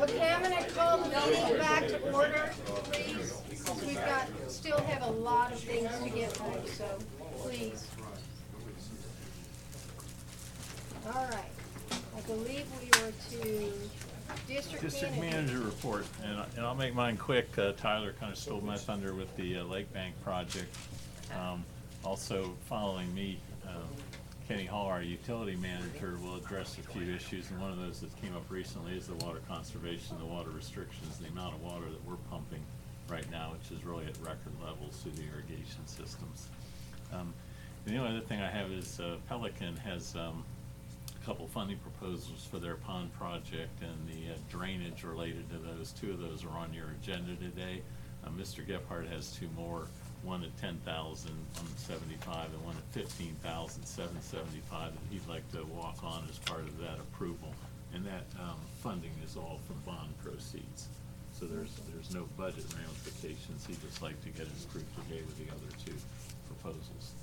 Okay, I'm gonna call the meeting back to order, please. We've got, still have a lot of things to get through, so please. All right, I believe we were to District manager report, and I'll make mine quick. Tyler kind of stole my thunder with the Lake Bank project. Also, following me, Kenny Hall, our utility manager, will address a few issues, and one of those that came up recently is the water conservation, the water restrictions, the amount of water that we're pumping right now, which is really at record levels through the irrigation systems. The only other thing I have is Pelican has a couple funding proposals for their pond project and the drainage related to those. Two of those are on your agenda today. Mr. Gephardt has two more, one at $10,175 and one at $15,775 that he'd like to walk on as part of that approval. And that funding is all from bond proceeds. So there's no budget ramifications. He'd just like to get it approved today with the other two proposals.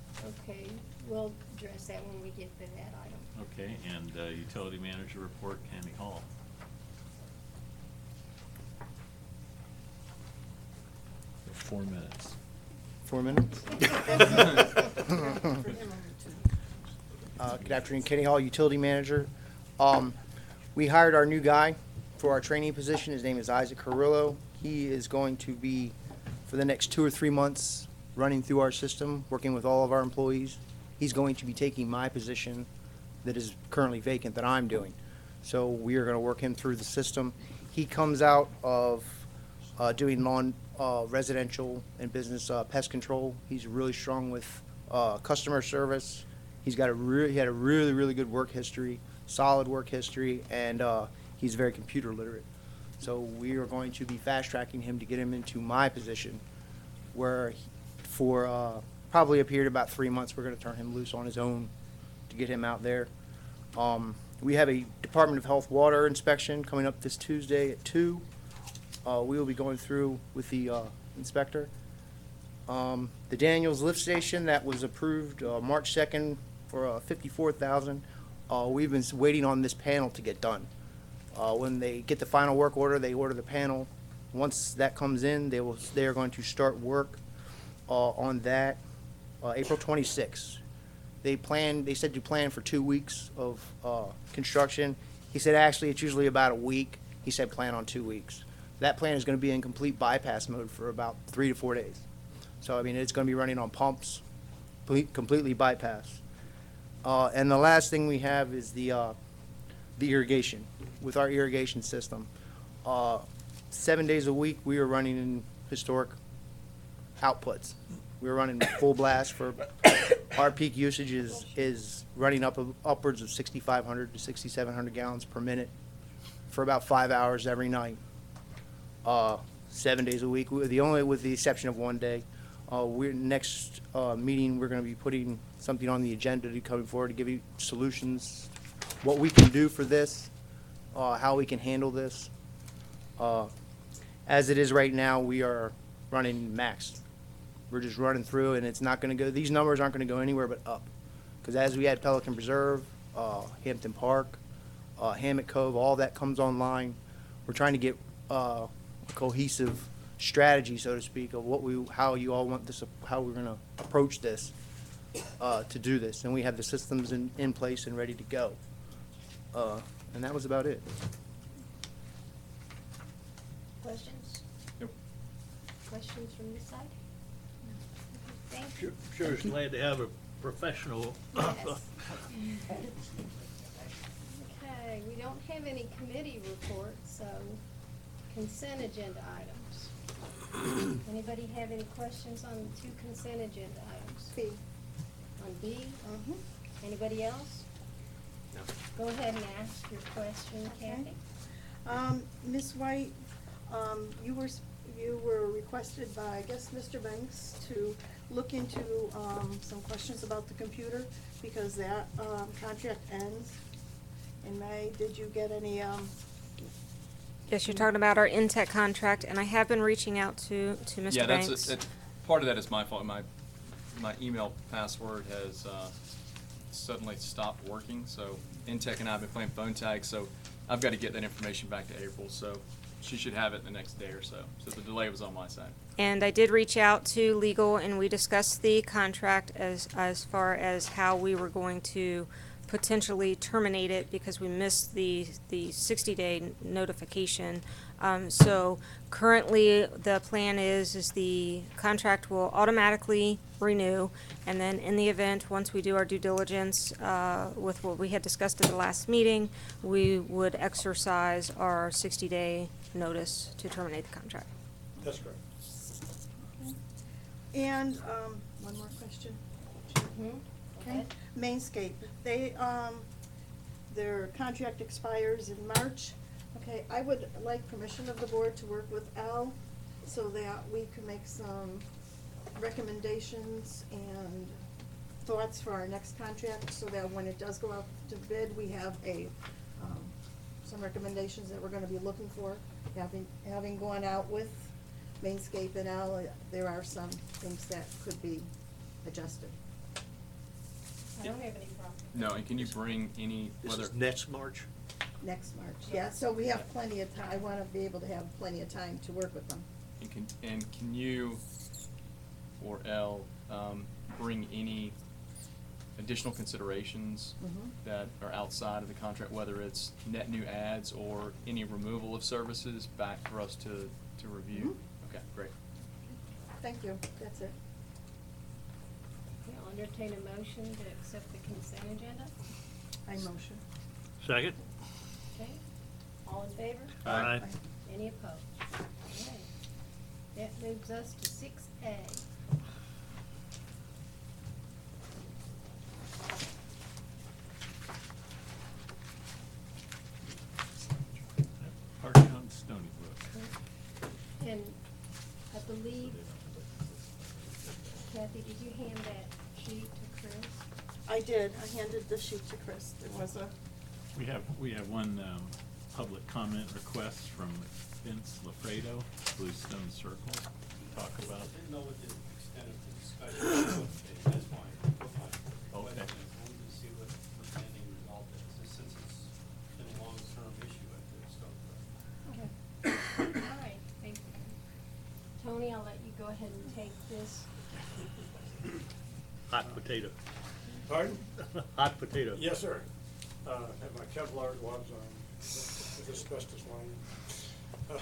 Okay, we'll address that when we get to that item. Okay, and utility manager report, Kenny Hall. You have 4 minutes. 4 minutes? Good afternoon, Kenny Hall, utility manager. We hired our new guy for our trainee position. His name is Isaac Carrillo. He is going to be, for the next 2 or 3 months, running through our system, working with all of our employees. He's going to be taking my position that is currently vacant that I'm doing. So we are going to work him through the system. He comes out of doing residential and business pest control. He's really strong with customer service. He had a really, really good work history, solid work history, and he's very computer literate. So we are going to be fast tracking him to get him into my position, where for probably a period of about 3 months, we're going to turn him loose on his own to get him out there. We have a Department of Health water inspection coming up this Tuesday at 2. We will be going through with the inspector. The Daniels lift station that was approved March 2nd for $54,000. We've been waiting on this panel to get done. When they get the final work order, they order the panel. Once that comes in, they are going to start work on that April 26th. They said to plan for 2 weeks of construction. He said actually it's usually about a week. He said plan on 2 weeks. That plant is going to be in complete bypass mode for about 3 to 4 days. So I mean it's going to be running on pumps, completely bypass. And the last thing we have is the irrigation. With our irrigation system, 7 days a week we are running in historic outputs. We're running full blast for our peak usage is running upwards of 6,500 to 6,700 gallons per minute for about 5 hours every night. 7 days a week, with the exception of 1 day. Next meeting, we're going to be putting something on the agenda to come forward to give you solutions, what we can do for this, how we can handle this. As it is right now, we are running maxed. We're just running through, and it's not going to go. These numbers aren't going to go anywhere but up, because as we add Pelican Preserve, Hampton Park, Hammock Cove, all that comes online. We're trying to get a cohesive strategy, so to speak, of how you all want this, how we're going to approach this to do this, and we have the systems in place and ready to go. And that was about it. Questions? Yep. Questions from this side? Thank you. Sure is glad to have a professional. Yes. Okay, we don't have any committee reports, so consent agenda items. Anybody have any questions on the 2 consent agenda items? B. On B? Anybody else? No. Go ahead and ask your question, Kathy. Ms. White, you were requested by, I guess, Mr. Banks to look into some questions about the computer, because that contract ends in May. Did you get any? Yes, you're talking about our Intech contract, and I have been reaching out to Mr. Yeah, Banks. part of that is my fault. my email password has suddenly stopped working, so Intech and I have been playing phone tag, so I've got to get that information back to April, so she should have it the next day or so. So the delay was on my side. And I did reach out to legal, and we discussed the contract as far as how we were going to potentially terminate it because we missed the 60-day notification. So currently, the plan is the contract will automatically renew, and then in the event, once we do our due diligence with what we had discussed at the last meeting, we would exercise our 60-day notice to terminate the contract. That's correct. And, one more question. Okay, Mainscape, they, their contract expires in March. Okay, I would like permission of the board to work with Al so that we can make some recommendations and thoughts for our next contract, so that when it does go out to bid, we have some recommendations that we're gonna be looking for. Having gone out with Mainscape and Al, there are some things that could be adjusted. I don't have any problem. No, and can you bring any, This whether, is next March. Next March, yeah, so we have plenty of time, I wanna be able to have plenty of time to work with them. and can you or Elle bring any additional considerations Mhm. that are outside of the contract, whether it's net new ads or any removal of services back for us to review? Okay, great. Thank you, that's it. Okay, I'll entertain a motion to accept the consent agenda. I motion. Second? Okay, all in favor? Aye. Any opposed? Okay. That moves us to 6A. Park on Stony Brook. And I believe, Kathy, did you hand that sheet to Chris? I did, I handed the sheet to Chris, there was a, We have one public comment request from Vince Lafredo, Bluestone Circle, to talk about. I didn't know what the extent of the discussion was, that's why. Okay. I wanted to see what the ending result is, since it's been a long-term issue at the Stone Brook. Okay. All right, thank you. Tony, I'll let you go ahead and take this. Hot potato. Pardon? Hot potato. Yes, sir. Have my Kevlar gloves on, with asbestos lining.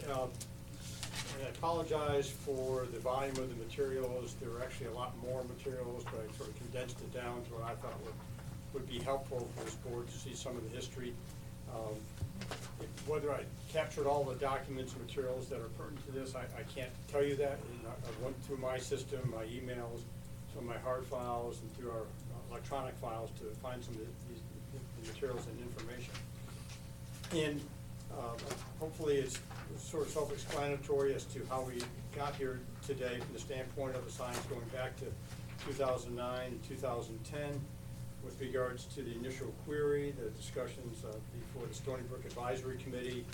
And I apologize for the volume of the materials. There were actually a lot more materials, but I sort of condensed it down to what I thought would be helpful for this board to see some of the history. Whether I captured all the documents and materials that are pertinent to this, I can't tell you that. And I went through my system, my emails, some of my hard files, and through our electronic files to find some of these materials and information. And hopefully it's sort of self-explanatory as to how we got here today from the standpoint of the signs going back to 2009 and 2010 with regards to the initial query, the discussions before the Stony Brook Advisory Committee,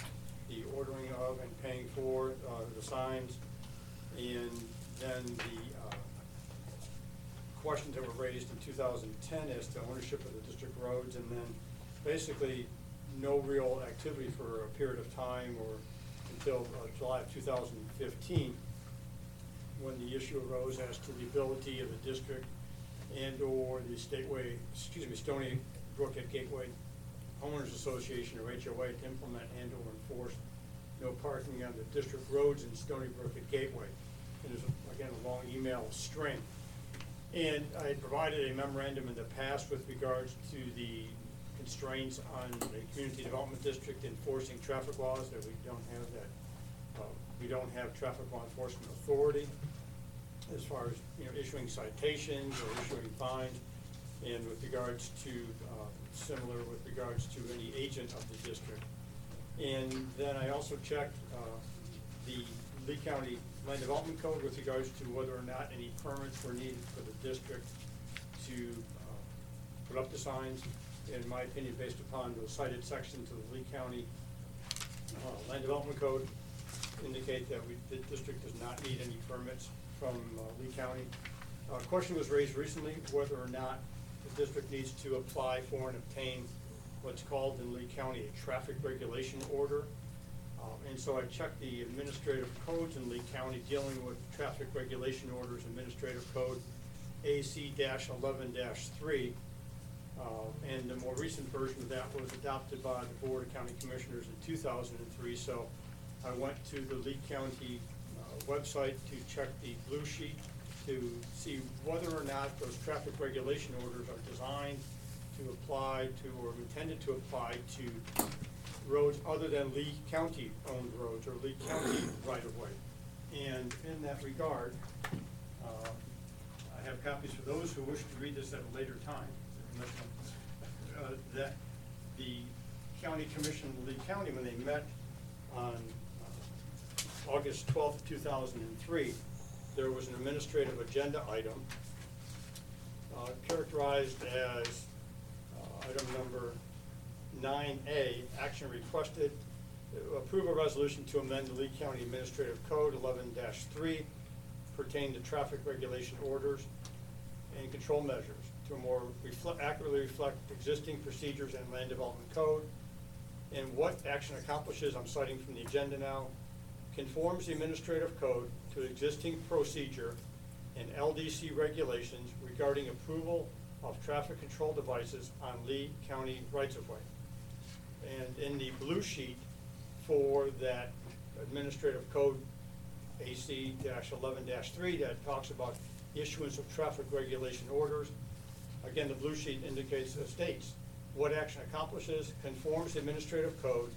the ordering of and paying for the signs, and then the questions that were raised in 2010 as to ownership of the district roads, and then basically no real activity for a period of time or until July of 2015, when the issue arose as to the ability of the district and or the Stony Brook at Gateway Homeowners Association or HOA to implement and or enforce no parking on the district roads in Stony Brook at Gateway. And there's, again, a long email string. And I had provided a memorandum in the past with regards to the constraints on the Community Development District enforcing traffic laws, that we don't have that. We don't have traffic law enforcement authority as far as, issuing citations or issuing fines, and with regards to, similar with regards to any agent of the district. And then I also checked the Lee County Land Development Code with regards to whether or not any permits were needed for the district to put up the signs. In my opinion, based upon those cited sections of the Lee County Land Development Code, indicate that the district does not need any permits from Lee County. A question was raised recently whether or not the district needs to apply for and obtain what's called in Lee County a traffic regulation order. And so I checked the administrative codes in Lee County dealing with traffic regulation orders, administrative code AC-11-3. And the more recent version of that was adopted by the Board of County Commissioners in 2003. So I went to the Lee County website to check the blue sheet to see whether or not those traffic regulation orders are designed to apply to or intended to apply to roads other than Lee County owned roads or Lee County right of way. And in that regard, I have copies for those who wish to read this at a later time. That the County Commission of Lee County, when they met on August 12th, 2003, there was an administrative agenda item characterized as item number 9A, action requested, approve a resolution to amend the Lee County Administrative Code 11-3 pertaining to traffic regulation orders and control measures to more accurately reflect existing procedures and land development code. And what action accomplishes, I'm citing from the agenda now, conforms the administrative code to existing procedure and LDC regulations regarding approval of traffic control devices on Lee County rights-of-way. And in the blue sheet for that administrative code AC-11-3 that talks about issuance of traffic regulation orders, again, the blue sheet states what action accomplishes, conforms the administrative code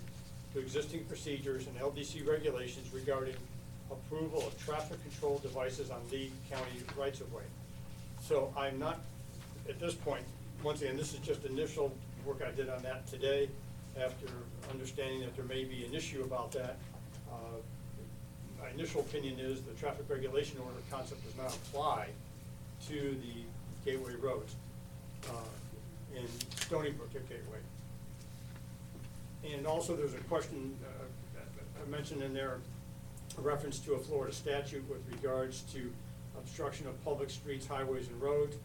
to existing procedures and LDC regulations regarding approval of traffic control devices on Lee County rights-of-way. So I'm not, at this point, once again, this is just initial work I did on that today after understanding that there may be an issue about that. My initial opinion is the traffic regulation order concept does not apply to the gateway roads in Stony Brook at Gateway. And also there's a question I mentioned in there, a reference to a Florida statute with regards to obstruction of public streets, highways, and roads.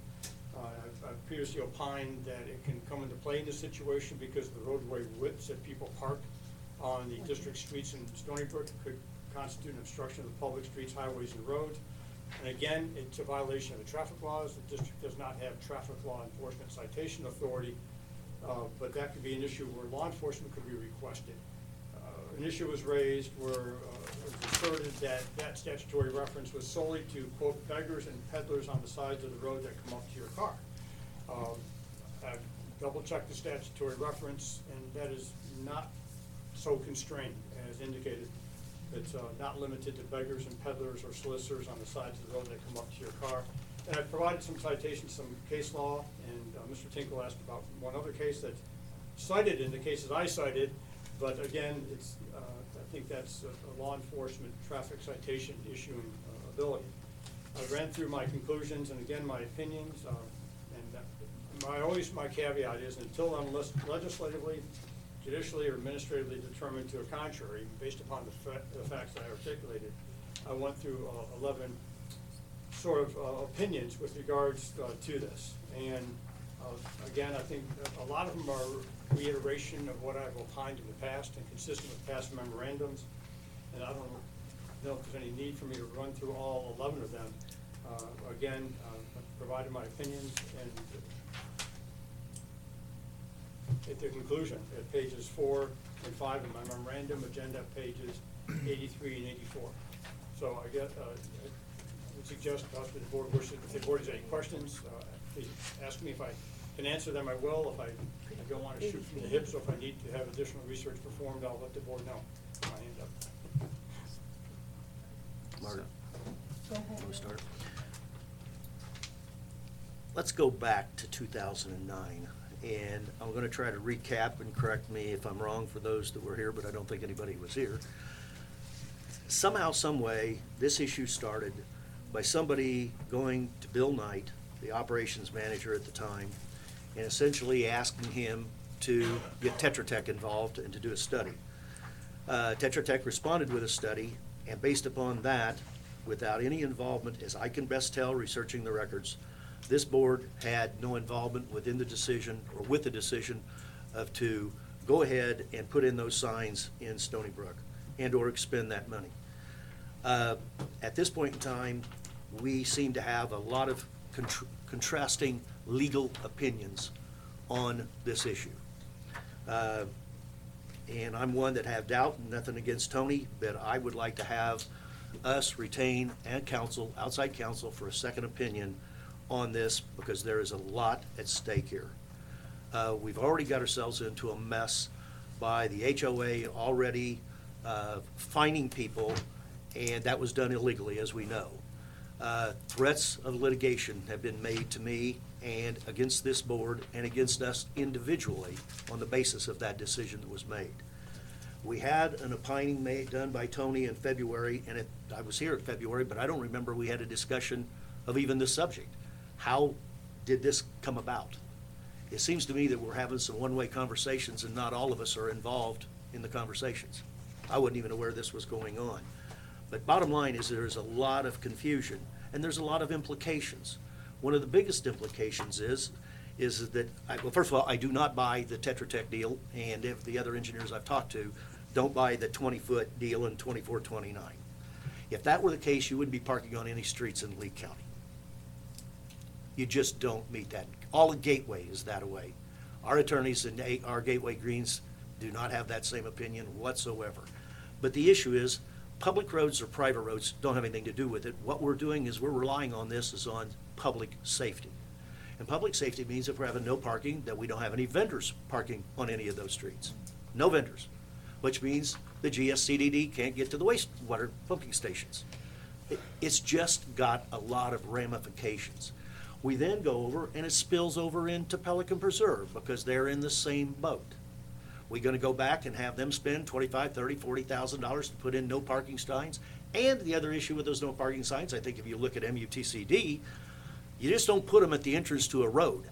I've previously opined that it can come into play in this situation because the roadway widths that people park on the district streets in Stony Brook could constitute an obstruction of the public streets, highways, and roads. And again, it's a violation of the traffic laws. The district does not have traffic law enforcement citation authority, but that could be an issue where law enforcement could be requested. An issue was raised where it was asserted that that statutory reference was solely to, quote, beggars and peddlers on the sides of the road that come up to your car. I've double-checked the statutory reference, and that is not so constrained as indicated. It's not limited to beggars and peddlers or solicitors on the sides of the road that come up to your car. And I've provided some citations, some case law, and Mr. Tinkle asked about one other case that's cited in the cases I cited, but again, it's, I think that's a law enforcement traffic citation issuing ability. I ran through my conclusions and again, my opinions, and my caveat is until I'm legislatively, judicially, or administratively determined to a contrary, based upon the facts that I articulated, I went through 11 sort of opinions with regards to this. And again, I think a lot of them are reiteration of what I've opined in the past and consistent with past memorandums. And I don't know if there's any need for me to run through all 11 of them. Again, I've provided my opinions, and at the conclusion, at pages 4 and 5 in my memorandum, agenda pages 83 and 84. So I guess I would suggest if the board wishes, if the board has any questions, please ask me. If I can answer them, I will. If I don't want to shoot from the hip, so if I need to have additional research performed, I'll let the board know. My hand up. Mark, Go ahead. want to start? Let's go back to 2009, and I'm going to try to recap and correct me if I'm wrong for those that were here, but I don't think anybody was here. Somehow, some way, this issue started by somebody going to Bill Knight, the operations manager at the time, and essentially asking him to get Tetra Tech involved and to do a study. Tetra Tech responded with a study, and based upon that, without any involvement, as I can best tell researching the records, this board had no involvement within the decision, or with the decision of to go ahead and put in those signs in Stony Brook and/or expend that money. At this point in time, we seem to have a lot of contrasting legal opinions on this issue. And I'm one that have doubt, nothing against Tony, but I would like to have us retain and counsel, outside counsel, for a second opinion on this, because there is a lot at stake here. We've already got ourselves into a mess by the HOA already fining people, and that was done illegally, as we know. Threats of litigation have been made to me and against this board and against us individually on the basis of that decision that was made. We had an opining done by Tony in February, and I was here in February, but I don't remember we had a discussion of even this subject. How did this come about? It seems to me that we're having some one-way conversations and not all of us are involved in the conversations. I wasn't even aware this was going on. But bottom line is there's a lot of confusion and there's a lot of implications. One of the biggest implications is that, well, first of all, I do not buy the Tetra Tech deal, and if the other engineers I've talked to don't buy the 20-foot deal in 2429. If that were the case, you wouldn't be parking on any streets in Lee County. You just don't meet that. All of Gateway is that way. Our attorneys in our Gateway Greens do not have that same opinion whatsoever. But the issue is, public roads or private roads don't have anything to do with it. What we're doing is we're relying on this is on public safety. And public safety means if we're having no parking, that we don't have any vendors parking on any of those streets. No vendors, which means the GSCDD can't get to the wastewater pumping stations. It's just got a lot of ramifications. We then go over and it spills over into Pelican Preserve because they're in the same boat. We're gonna go back and have them spend $25,000, $30,000, $40,000 to put in no parking signs. And the other issue with those no parking signs, I think if you look at MUTCD, you just don't put them at the entrance to a road.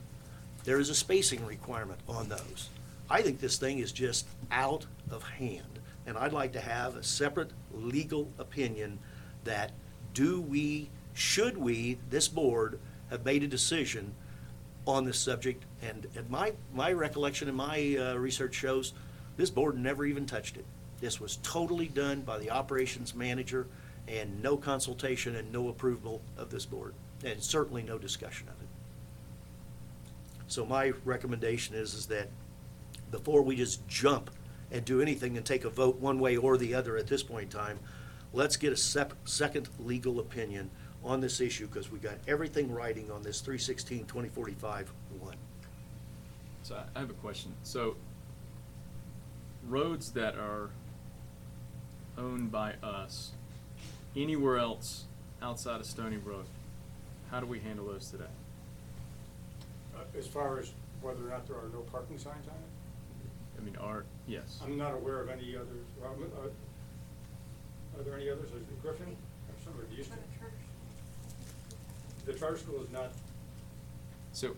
There is a spacing requirement on those. I think this thing is just out of hand, and I'd like to have a separate legal opinion that should we, this board, have made a decision on this subject, and my recollection and my research shows this board never even touched it. This was totally done by the operations manager and no consultation and no approval of this board, and certainly no discussion of it. So my recommendation is that before we just jump and do anything and take a vote one way or the other at this point in time, let's get a second legal opinion on this issue, because we got everything writing on this 3/16/2045 one. So I have a question. So roads that are owned by us, anywhere else outside of Stony Brook, how do we handle those today? As far as whether or not there are no parking signs on it? I mean, yes. I'm not aware of any others. Are there any others? Is it Griffin? Or somewhere used to? The charter school is not. So,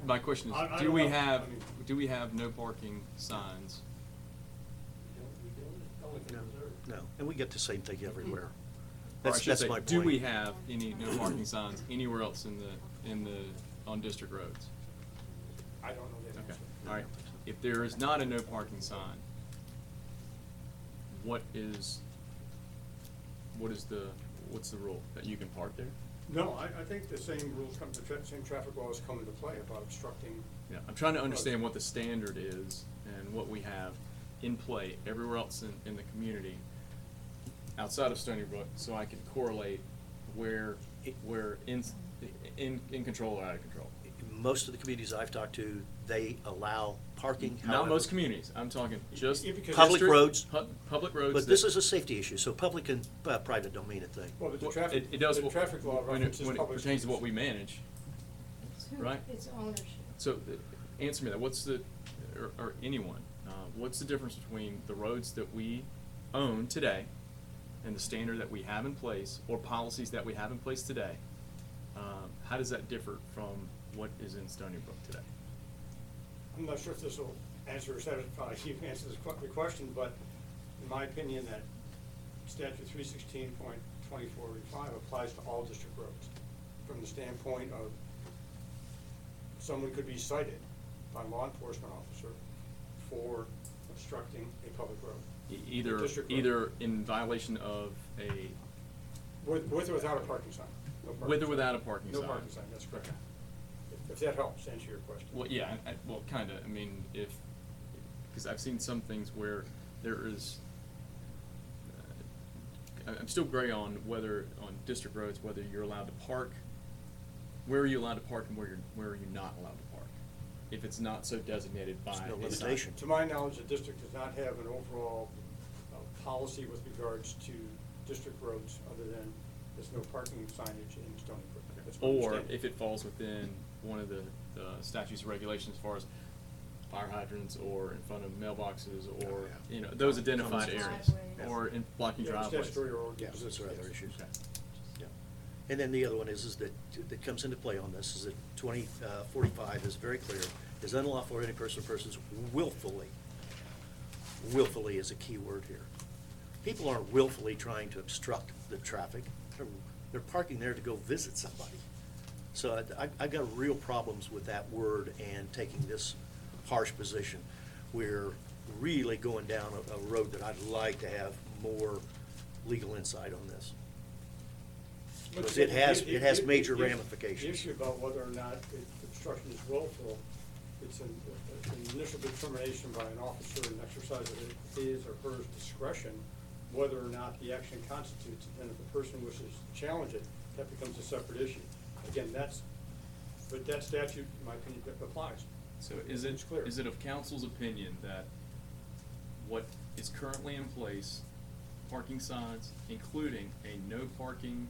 my question is, I do don't we know. have, I mean- do we have no parking signs? No, and we get the same thing everywhere. Or I That's should say, my point. do we have any no parking signs anywhere else on district roads? I don't know that Okay, answer. all right. If there is not a no parking sign, what's the rule? That you can park there? No, I think the same rules same traffic laws come into play about obstructing. Yeah, I'm trying to understand what the standard is and what we have in play everywhere else in the community outside of Stony Brook, so I can correlate where in control or out of control. Most of the communities I've talked to, they allow parking. Not however- most communities, I'm talking just Yeah, because- Public district- roads. Public roads. But this that- is a safety issue, so public and private don't mean a thing. Well, but the Well, traffic, it does the traffic law when references it public pertains to what we streets. manage. It's who- Right. It's ownership. So, answer me that, or anyone, what's the difference between the roads that we own today and the standard that we have in place, or policies that we have in place today? How does that differ from what is in Stony Brook today? I'm not sure if this will answer or satisfy you answer the question, but in my opinion, that statute 316.2045 2485 applies to all district roads, from the standpoint of someone could be cited by a law enforcement officer for obstructing a public road. Either, District road. either in violation of a, With or without a parking sign? No parking with or sign. without a parking sign. No parking sign, that's correct. If that helps answer your question. Well, yeah, well, kinda, I mean, because I've seen some things where there is, I'm still gray on whether, on district roads, whether you're allowed to park, where are you allowed to park and where are you not allowed to park? If it's not so designated by There's no a sign. limitation. To my knowledge, the district does not have an overall policy with regards to district roads, other than there's no parking signage in Stony Brook. That's my Or understanding. if it falls within one of the statutes and regulations as far as fire hydrants or in front of mailboxes or, you know, those identified areas. Driveways. Or in blocking Yeah, driveways. statutory or Yeah, ordinance. those are other Yes. issues. Okay. Yeah. And then the other one is that comes into play on this, is that 2045 is very clear, is unlawful for any person or persons willfully is a key word here. People aren't willfully trying to obstruct the traffic, they're parking there to go visit somebody. So I got real problems with that word and taking this harsh position. We're really going down a road that I'd like to have more legal insight on this. Because it has major ramifications. The issue about whether or not obstruction is willful, it's an initial determination by an officer in exercise of his or her discretion, whether or not the action constitutes, and if the person wishes to challenge it, that becomes a separate issue. Again, but that statute, in my opinion, applies. So is It's clear. it of council's opinion that what is currently in place, parking signs, including a no parking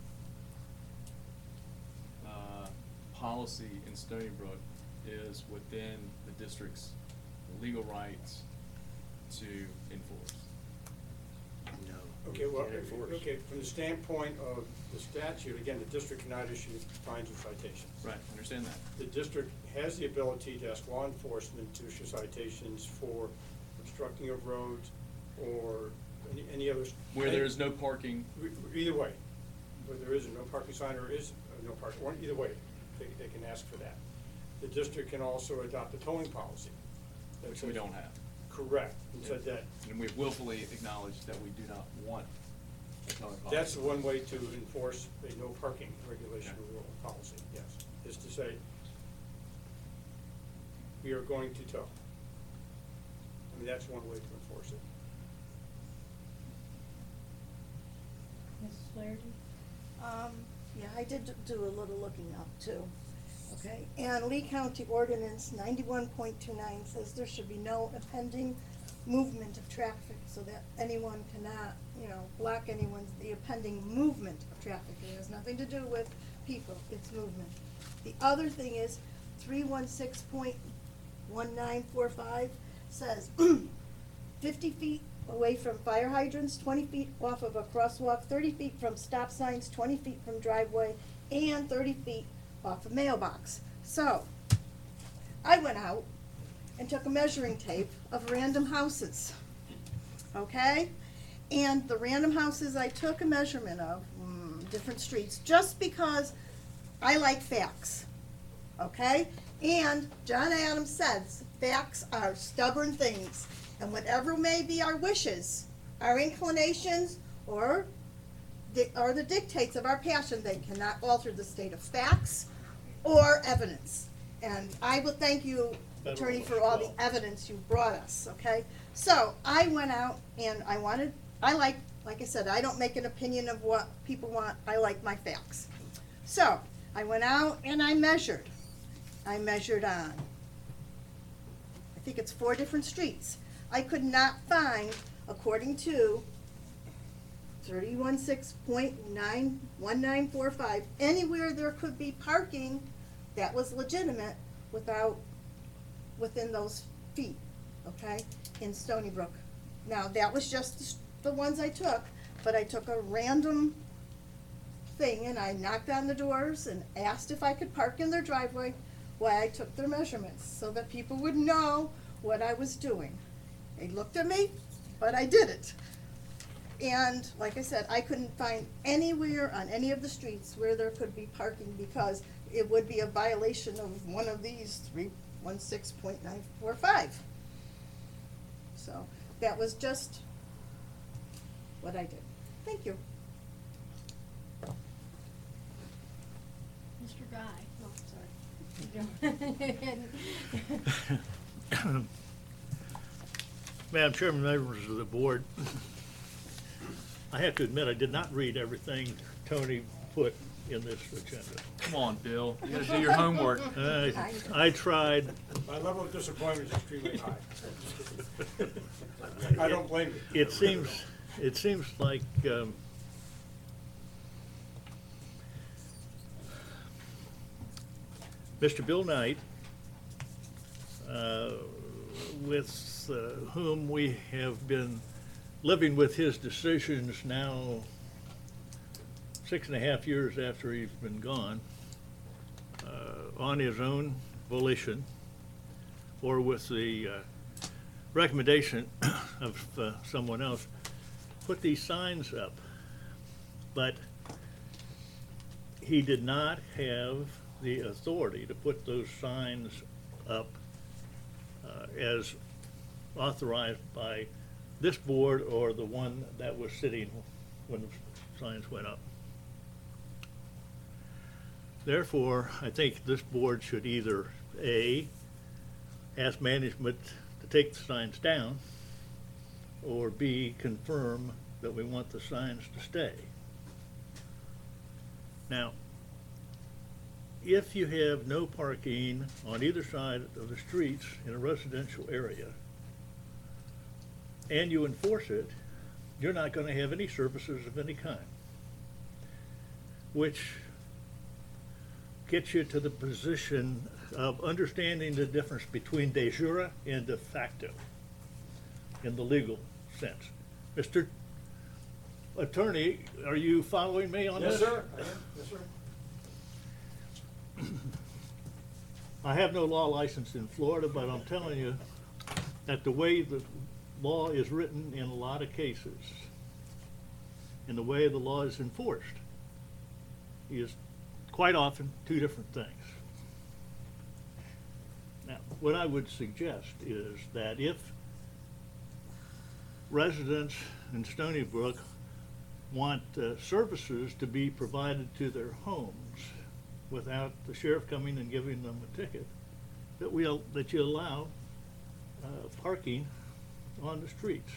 policy in Stony Brook, is within the district's legal rights to enforce? No. Okay, well, Can't enforce. okay, from the standpoint of the statute, again, the district cannot issue fines or citations. Right, understand that. The district has the ability to ask law enforcement to issue citations for obstructing of roads or any other. Where there is no parking. Either way, whether there is a no parking sign or is no parking, or either way, they can ask for that. The district can also adopt a towing policy. that Which we says- don't have. Correct, and said that, And we've willfully acknowledged that we do not want a towing policy. that's one way to enforce a no parking regulation or rule policy, yes, is to say, we are going to tow. I mean, that's one way to enforce it. Mrs. Flaherty? Yeah, I did do a little looking up too, okay? And Lee County Ordinance 91.29 says there should be no impending movement of traffic so that anyone cannot, block the impending movement of traffic. It has nothing to do with people, it's movement. The other thing is 316.1945 says 50 feet away from fire hydrants, 20 feet off of a crosswalk, 30 feet from stop signs, 20 feet from driveway, and 30 feet off a mailbox. So, I went out and took a measuring tape of random houses, okay? And the random houses I took a measurement of, different streets, just because I like facts, okay? And John Adams says, facts are stubborn things. And whatever may be our wishes, our inclinations, or the dictates of our passion, they cannot alter the state of facts or evidence. And I will thank you, Attorney, for all the evidence you brought us, okay? So, I went out and like I said, I don't make an opinion of what people want, I like my facts. So, I went out and I measured. I measured on, I think it's 4 different streets. I could not find, according to 316.1945, anywhere there could be parking that was legitimate within those feet, okay, in Stony Brook. Now, that was just the ones I took, but I took a random thing and I knocked on the doors and asked if I could park in their driveway while I took their measurements, so that people would know what I was doing. They looked at me, but I did it. And like I said, I couldn't find anywhere on any of the streets where there could be parking because it would be a violation of one of these 316.945. So that was just what I did. Thank you. Mr. Guy, oh, sorry. Madam Chairman, members of the board, I have to admit, I did not read everything Tony put in this agenda. Come on, Bill, you gotta do your homework. I tried. My level of disappointment is extremely high. I don't blame you. It seems like, Mr. Bill Knight, with whom we have been living with his decisions now 6.5 years after he's been gone, on his own volition or with the recommendation of someone else, put these signs up. But he did not have the authority to put those signs up as authorized by this board or the one that was sitting when the signs went up. Therefore, I think this board should either A, ask management to take the signs down, or B, confirm that we want the signs to stay. Now, if you have no parking on either side of the streets in a residential area, and you enforce it, you're not going to have any services of any kind, which gets you to the position of understanding the difference between de jure and de facto in the legal sense. Mr. Attorney, are you following me on Yes, this? sir. I am. Yes, sir. I have no law license in Florida, but I'm telling you that the way the law is written in a lot of cases and the way the law is enforced is quite often two different things. Now, what I would suggest is that if residents in Stony Brook want services to be provided to their homes without the sheriff coming and giving them a ticket, that you allow parking on the streets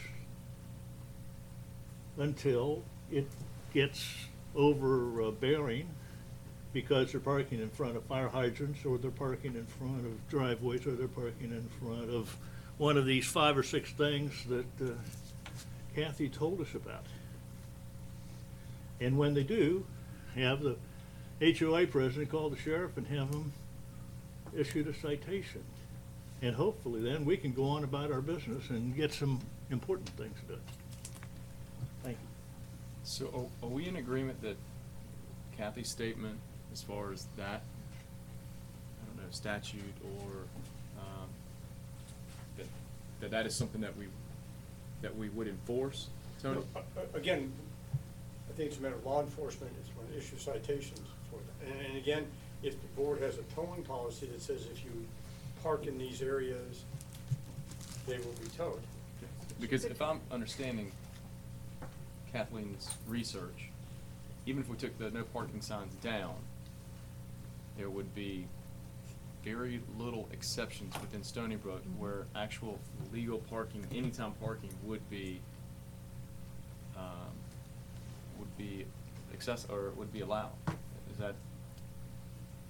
until it gets overbearing because they're parking in front of fire hydrants, or they're parking in front of driveways, or they're parking in front of one of these 5 or 6 things that Kathy told us about. And when they do, have the HOA president call the sheriff and have him issued a citation. And hopefully then we can go on about our business and get some important things done. Thank you. So are we in agreement that Kathy's statement as far as that, I don't know, statute or that is something that we would enforce, Tony? Again, I think it's a matter of law enforcement, it's when they issue citations for that. And again, if the board has a towing policy that says if you park in these areas, they will be towed. Because if I'm understanding Kathleen's research, even if we took the no parking signs down, there would be very little exceptions within Stony Brook where actual legal parking, anytime parking would be would be allowed. Is that?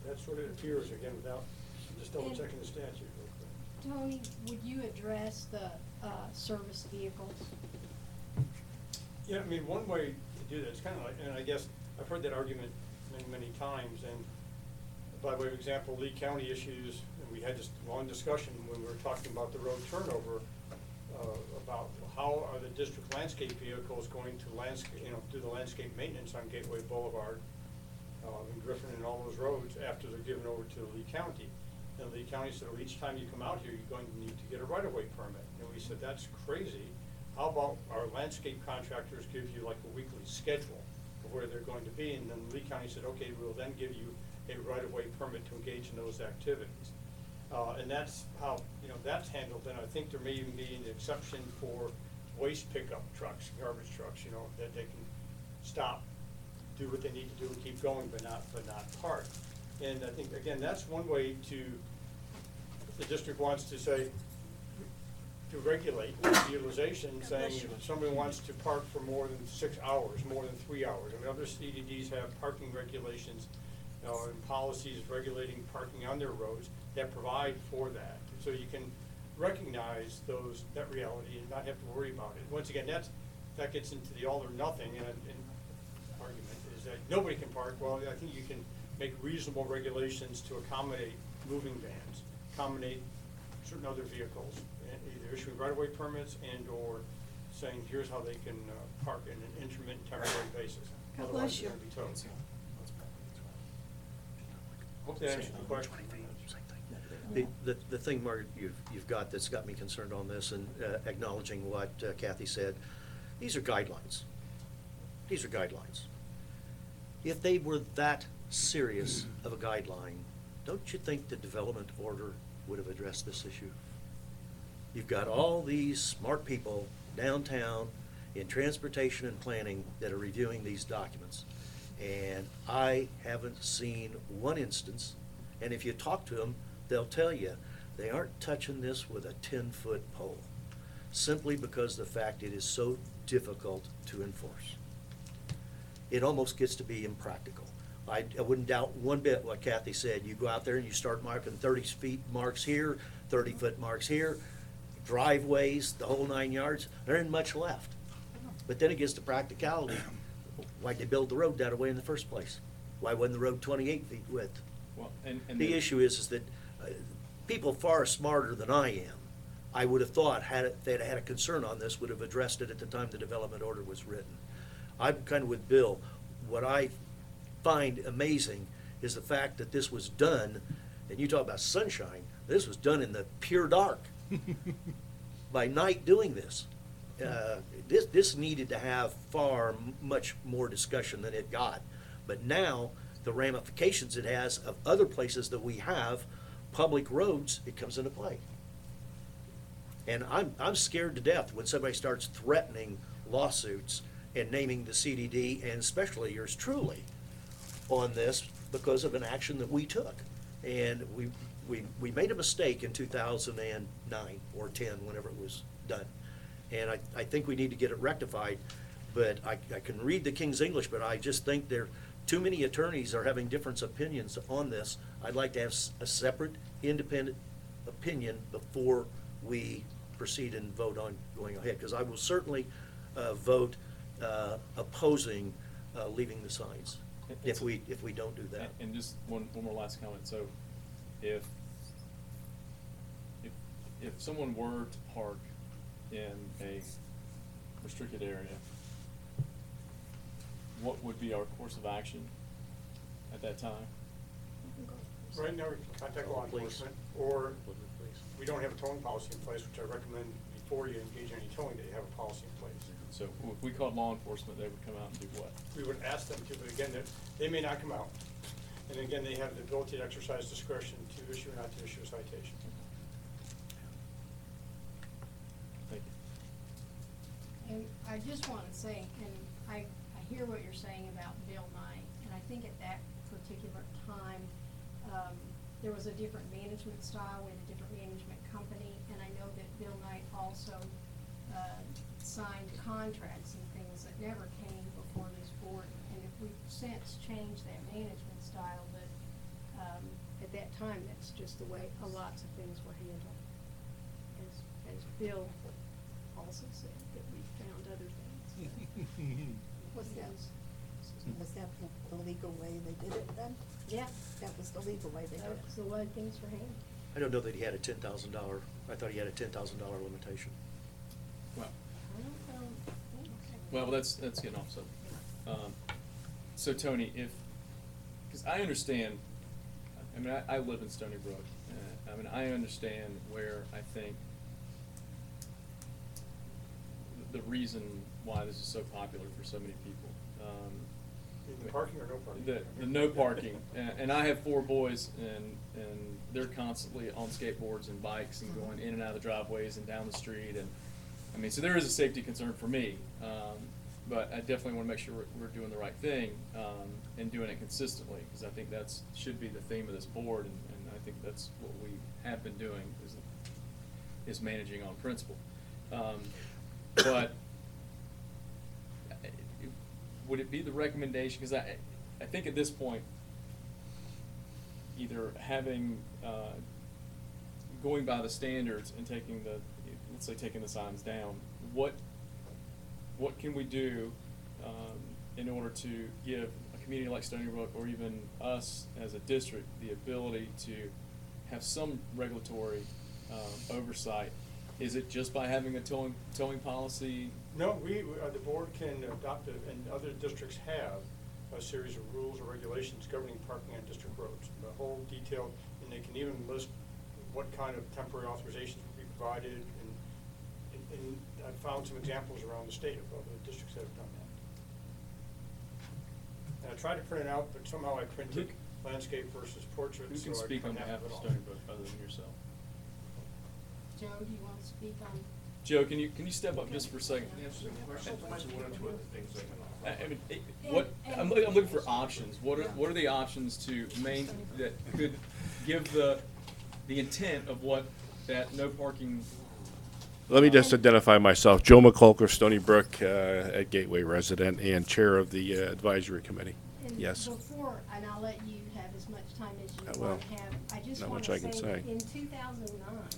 That's what it appears, again, without, just double checking the statute real quick. Tony, would you address the service vehicles? Yeah, I mean, one way to do that is kind of like, and I guess I've heard that argument many times, and by way of example, Lee County issues, and we had this long discussion when we were talking about the road turnover, about how are the district landscape vehicles going to do the landscape maintenance on Gateway Boulevard, and Griffin and all those roads after they're given over to Lee County. And Lee County said, well, each time you come out here, you're going to need to get a right-of-way permit. And we said, that's crazy. how about our landscape contractors give you like a weekly schedule of where they're going to be, and then Lee County said, okay, we'll then give you a right-of-way permit to engage in those activities. And that's how, you know, that's handled, and I think there may even be an exception for waste pickup trucks, garbage trucks, you know, that they can stop, do what they need to do and keep going, but not park. And I think, again, that's one way to, if the district wants to say, to regulate utilization, saying if somebody wants to park for more than 6 hours, more than 3 hours. I mean, other CDDs have parking regulations, you know, and policies regulating parking on their roads that provide for that. So you can recognize that reality and not have to worry about it. Once again, that gets into the all or nothing and argument is that nobody can park. Well, I think you can make reasonable regulations to accommodate moving vans, accommodate certain other vehicles, and either issuing right-of-way permits and or saying here's how they can park in an intermittent temporary basis. God Otherwise, bless they're you. gonna be towed. Hope that answers the question. The thing, Margaret, you've got that's got me concerned on this, and acknowledging what Kathy said, these are guidelines. These are guidelines. If they were that serious of a guideline, don't you think the development order would have addressed this issue? You've got all these smart people downtown in transportation and planning that are reviewing these documents. And I haven't seen one instance, and if you talk to them, they'll tell you they aren't touching this with a 10-foot pole, simply because the fact it is so difficult to enforce. It almost gets to be impractical. I wouldn't doubt one bit what Kathy said. You go out there and you start marking 30 feet marks here, 30-foot marks here, driveways, the whole 9 yards, there ain't much left. But then it gets to practicality. Why'd they build the road that way in the first place? Why wasn't the road 28 feet width? Well, The issue is that people far smarter than I am, I would have thought, if they'd had a concern on this, would have addressed it at the time the development order was written. I'm kind of with Bill. What I find amazing is the fact that this was done, and you talk about sunshine, this was done in the pure dark. By night doing this. This needed to have much more discussion than it got. But now, the ramifications it has of other places that we have public roads, it comes into play. And I'm scared to death when somebody starts threatening lawsuits and naming the CDD, and especially yours truly, on this because of an action that we took. And we made a mistake in 2009 or 10, whenever it was done. And I think we need to get it rectified, but I can read the King's English, but I just think too many attorneys are having different opinions on this. I'd like to have a separate, independent opinion before we proceed and vote on going ahead, because I will certainly vote opposing leaving the signs if we don't do that. And just one more last comment. So if someone were to park in a restricted area, what would be our course of action at that time? Right now, we can contact law enforcement, or we don't have a towing policy in place, which I recommend before you engage in any towing, that you have a policy in place. So if we called law enforcement, they would come out and do what? We would ask them to, but again, they may not come out. And again, they have the ability to exercise discretion to issue or not to issue a citation. Thank you. And I just want to say, and I hear what you're saying about Bill Knight, and I think at that particular time, there was a different management style with a different management company, and I know that Bill Knight also signed contracts and things that never came before this board. And if we've since changed that management style, but at that time, that's just the way lots of things were handled. As Bill also said, that we found other things. Was that the legal way they did it then? Yeah, That was the legal way they did it. that's the way things were handled. I don't know that he had a $10,000, I thought he had a $10,000 limitation. Well, I don't know. Okay. well, that's getting off. So Tony, because I understand, I mean, I live in Stony Brook. I mean, I understand where I think the reason why this is so popular for so many people. The parking or no parking? The no parking, and I have 4 boys, and they're constantly on skateboards and bikes and going in and out of the driveways and down the street, and I mean, so there is a safety concern for me, but I definitely want to make sure we're doing the right thing and doing it consistently, because I think that's should be the theme of this board, and I think that's what we have been doing is managing on principle. But would it be the recommendation, because I think at this point, either having, going by the standards and taking let's say taking the signs down, what can we do in order to give a community like Stony Brook, or even us as a district, the ability to have some regulatory oversight? Is it just by having a towing policy? No, the board can adopt, and other districts have, a series of rules or regulations governing parking on district roads. The whole detailed, and they can even list what kind of temporary authorizations will be provided, and I've found some examples around the state of other districts that have done that. And I tried to print it out, but somehow I printed landscape versus portrait. Who can so I speak on couldn't have behalf it of all. Stony Brook other than yourself? Joe, do you want to speak on? Joe, can you step up just for a second? I mean, I'm looking for options. What are the options that could give the intent of what that no parking? Let me just identify myself. Joe McCulker, Stony Brook, at Gateway resident and chair of the advisory committee. And Yes. before, and I'll let you have as much time as I you will. want to have, I just Not want much I to can say, say. in 2009,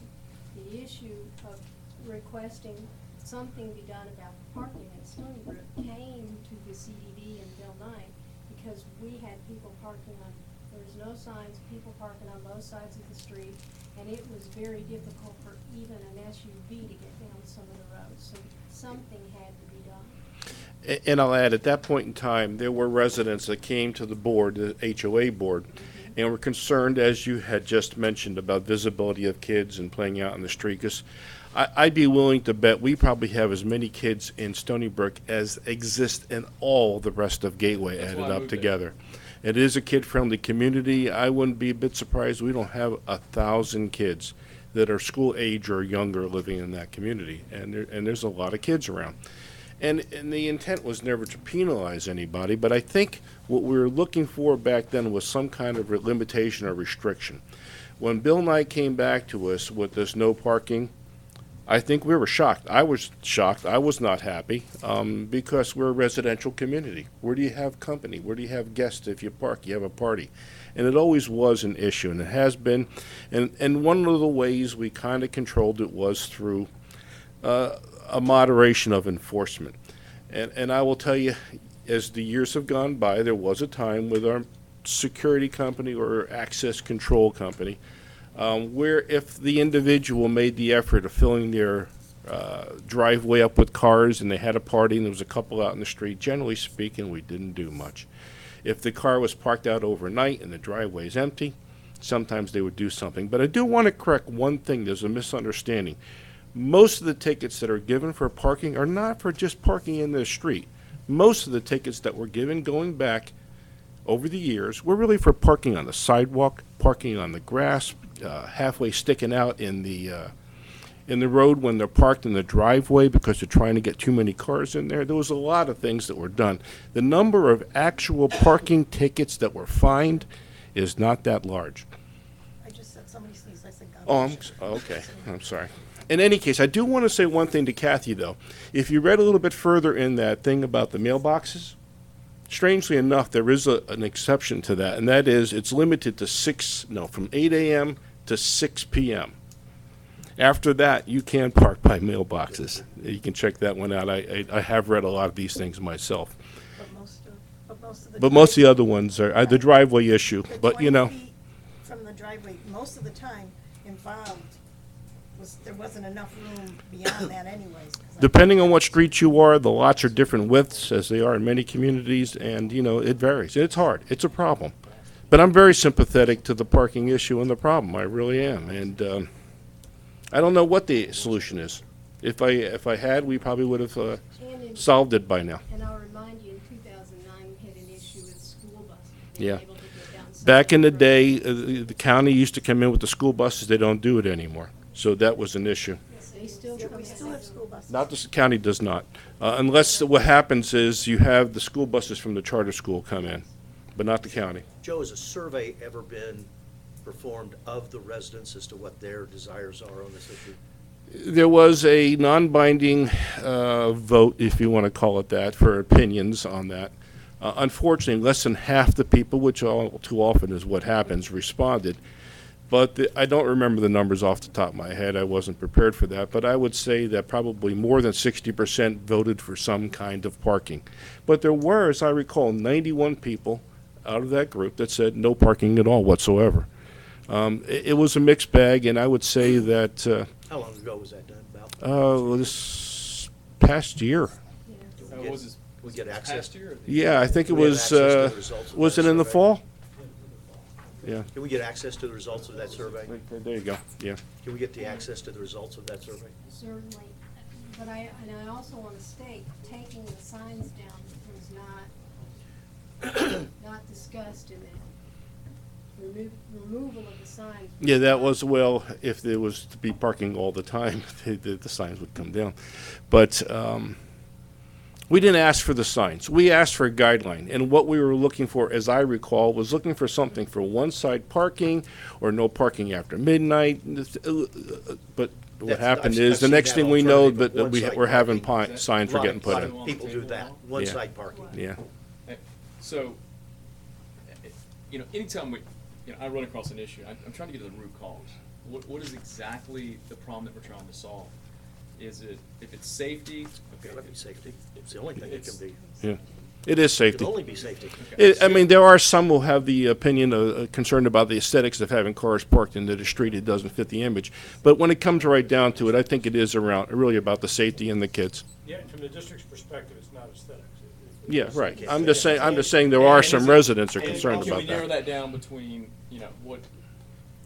the issue of requesting something be done about the parking in Stony Brook came to the CDD and Bill Knight, because we had people parking on, there was no signs, people parking on both sides of the street, and it was very difficult for even an SUV to get down some of the roads, so something had to be done. And I'll add, at that point in time, there were residents that came to the board, the HOA board, and were concerned, as you had just mentioned, about visibility of kids and playing out in the street. Because I'd be willing to bet we probably have as many kids in Stony Brook as exist in all the rest of Gateway That's added why I up moved there. together. It is a kid-friendly community. I wouldn't be a bit surprised we don't have 1,000 kids that are school age or younger living in that community, and there's a lot of kids around. And the intent was never to penalize anybody, but I think what we were looking for back then was some kind of limitation or restriction. When Bill Knight came back to us with this no parking, I think we were shocked. I was shocked. I was not happy because we're a residential community. Where do you have company? Where do you have guests if you park? You have a party. And it always was an issue, and it has been. And one of the ways we kind of controlled it was through a moderation of enforcement. And I will tell you, as the years have gone by, there was a time with our security company or access control company where if the individual made the effort of filling their driveway up with cars and they had a party and there was a couple out in the street, generally speaking, we didn't do much. If the car was parked out overnight and the driveway is empty, sometimes they would do something. But I do want to correct one thing. There's a misunderstanding. Most of the tickets that are given for parking are not for just parking in the street. Most of the tickets that were given going back over the years were really for parking on the sidewalk, parking on the grass, halfway sticking out in the road when they're parked in the driveway because they're trying to get too many cars in there. There was a lot of things that were done. The number of actual parking tickets that were fined is not that large. I just said somebody sneezed, I said God Oh, bless you. okay. I'm sorry. In any case, I do want to say one thing to Kathy, though. If you read a little bit further in that thing about the mailboxes, strangely enough, there is an exception to that, and that is it's limited to from 8 a.m. to 6 p.m. After that, you can park by mailboxes. You can check that one out. I have read a lot of these things myself. But most of the other ones are the driveway issue. The But, 20 feet from the driveway, most of the time involved, there wasn't enough room beyond that anyways. 'Cause depending on what street you are, the lots are different widths, as they are in many communities, and, it varies. It's hard. It's a problem. But I'm very sympathetic to the parking issue and the problem. I really am. And I don't know what the solution is. If I had, we probably would have And in- solved it by now. And I'll remind you, in 2009, we had an issue with school buses. Yeah. Being able to get down Back in the South day, Road. the county used to come in with the school buses. They don't do it anymore. So that was an issue. They still come We in. still have school buses. Not the county does not. Unless what happens is you have the school buses from the charter school come in, but not the county. Joe, has a survey ever been performed of the residents as to what their desires are on this issue? There was a non-binding vote, if you want to call it that, for opinions on that. Unfortunately, less than half the people, which all too often is what happens, responded. But I don't remember the numbers off the top of my head. I wasn't prepared for that. But I would say that probably more than 60% voted for some kind of parking. But there were, as I recall, 91 people out of that group that said no parking at all whatsoever. It was a mixed bag, and I would say that How long ago was that done, about? this past year. Was this We get access. past year? Or the- Yeah, I think it Do we have was, access to the results of was that it in the survey? fall? Yeah, Can we get access to the results of that survey? there you go, yeah. Can we get the access to the results of that survey? Certainly, but I also want to state, taking the signs down was not discussed in that. Removal of the signs. Yeah, that was, well, if there was to be parking all the time, the signs would come down. But we didn't ask for the signs. We asked for a guideline. And what we were looking for, as I recall, was looking for something for one-side parking or no parking after midnight. But what That's- happened I've is, the seen next that thing we know, alternative that of we, one-side we're having parking. signs were getting put Lot in. of people do that, one-side parking. Yeah. So, anytime I run across an issue, I'm trying to get to the root cause. What is exactly the problem that we're trying to solve? Is it, if it's safety? Okay, Gotta be safety. It's the only thing it can be. Yeah, it is It safety. can only be safety. I mean, there are some who have the opinion, concerned about the aesthetics of having cars parked into the street. It doesn't fit the image. But when it comes right down to it, I think it is really about the safety and the kids. Yeah, from the district's perspective, it's not aesthetics. Yeah, right. I'm just saying there are And some is it- residents are and concerned Can about we narrow that. that down between,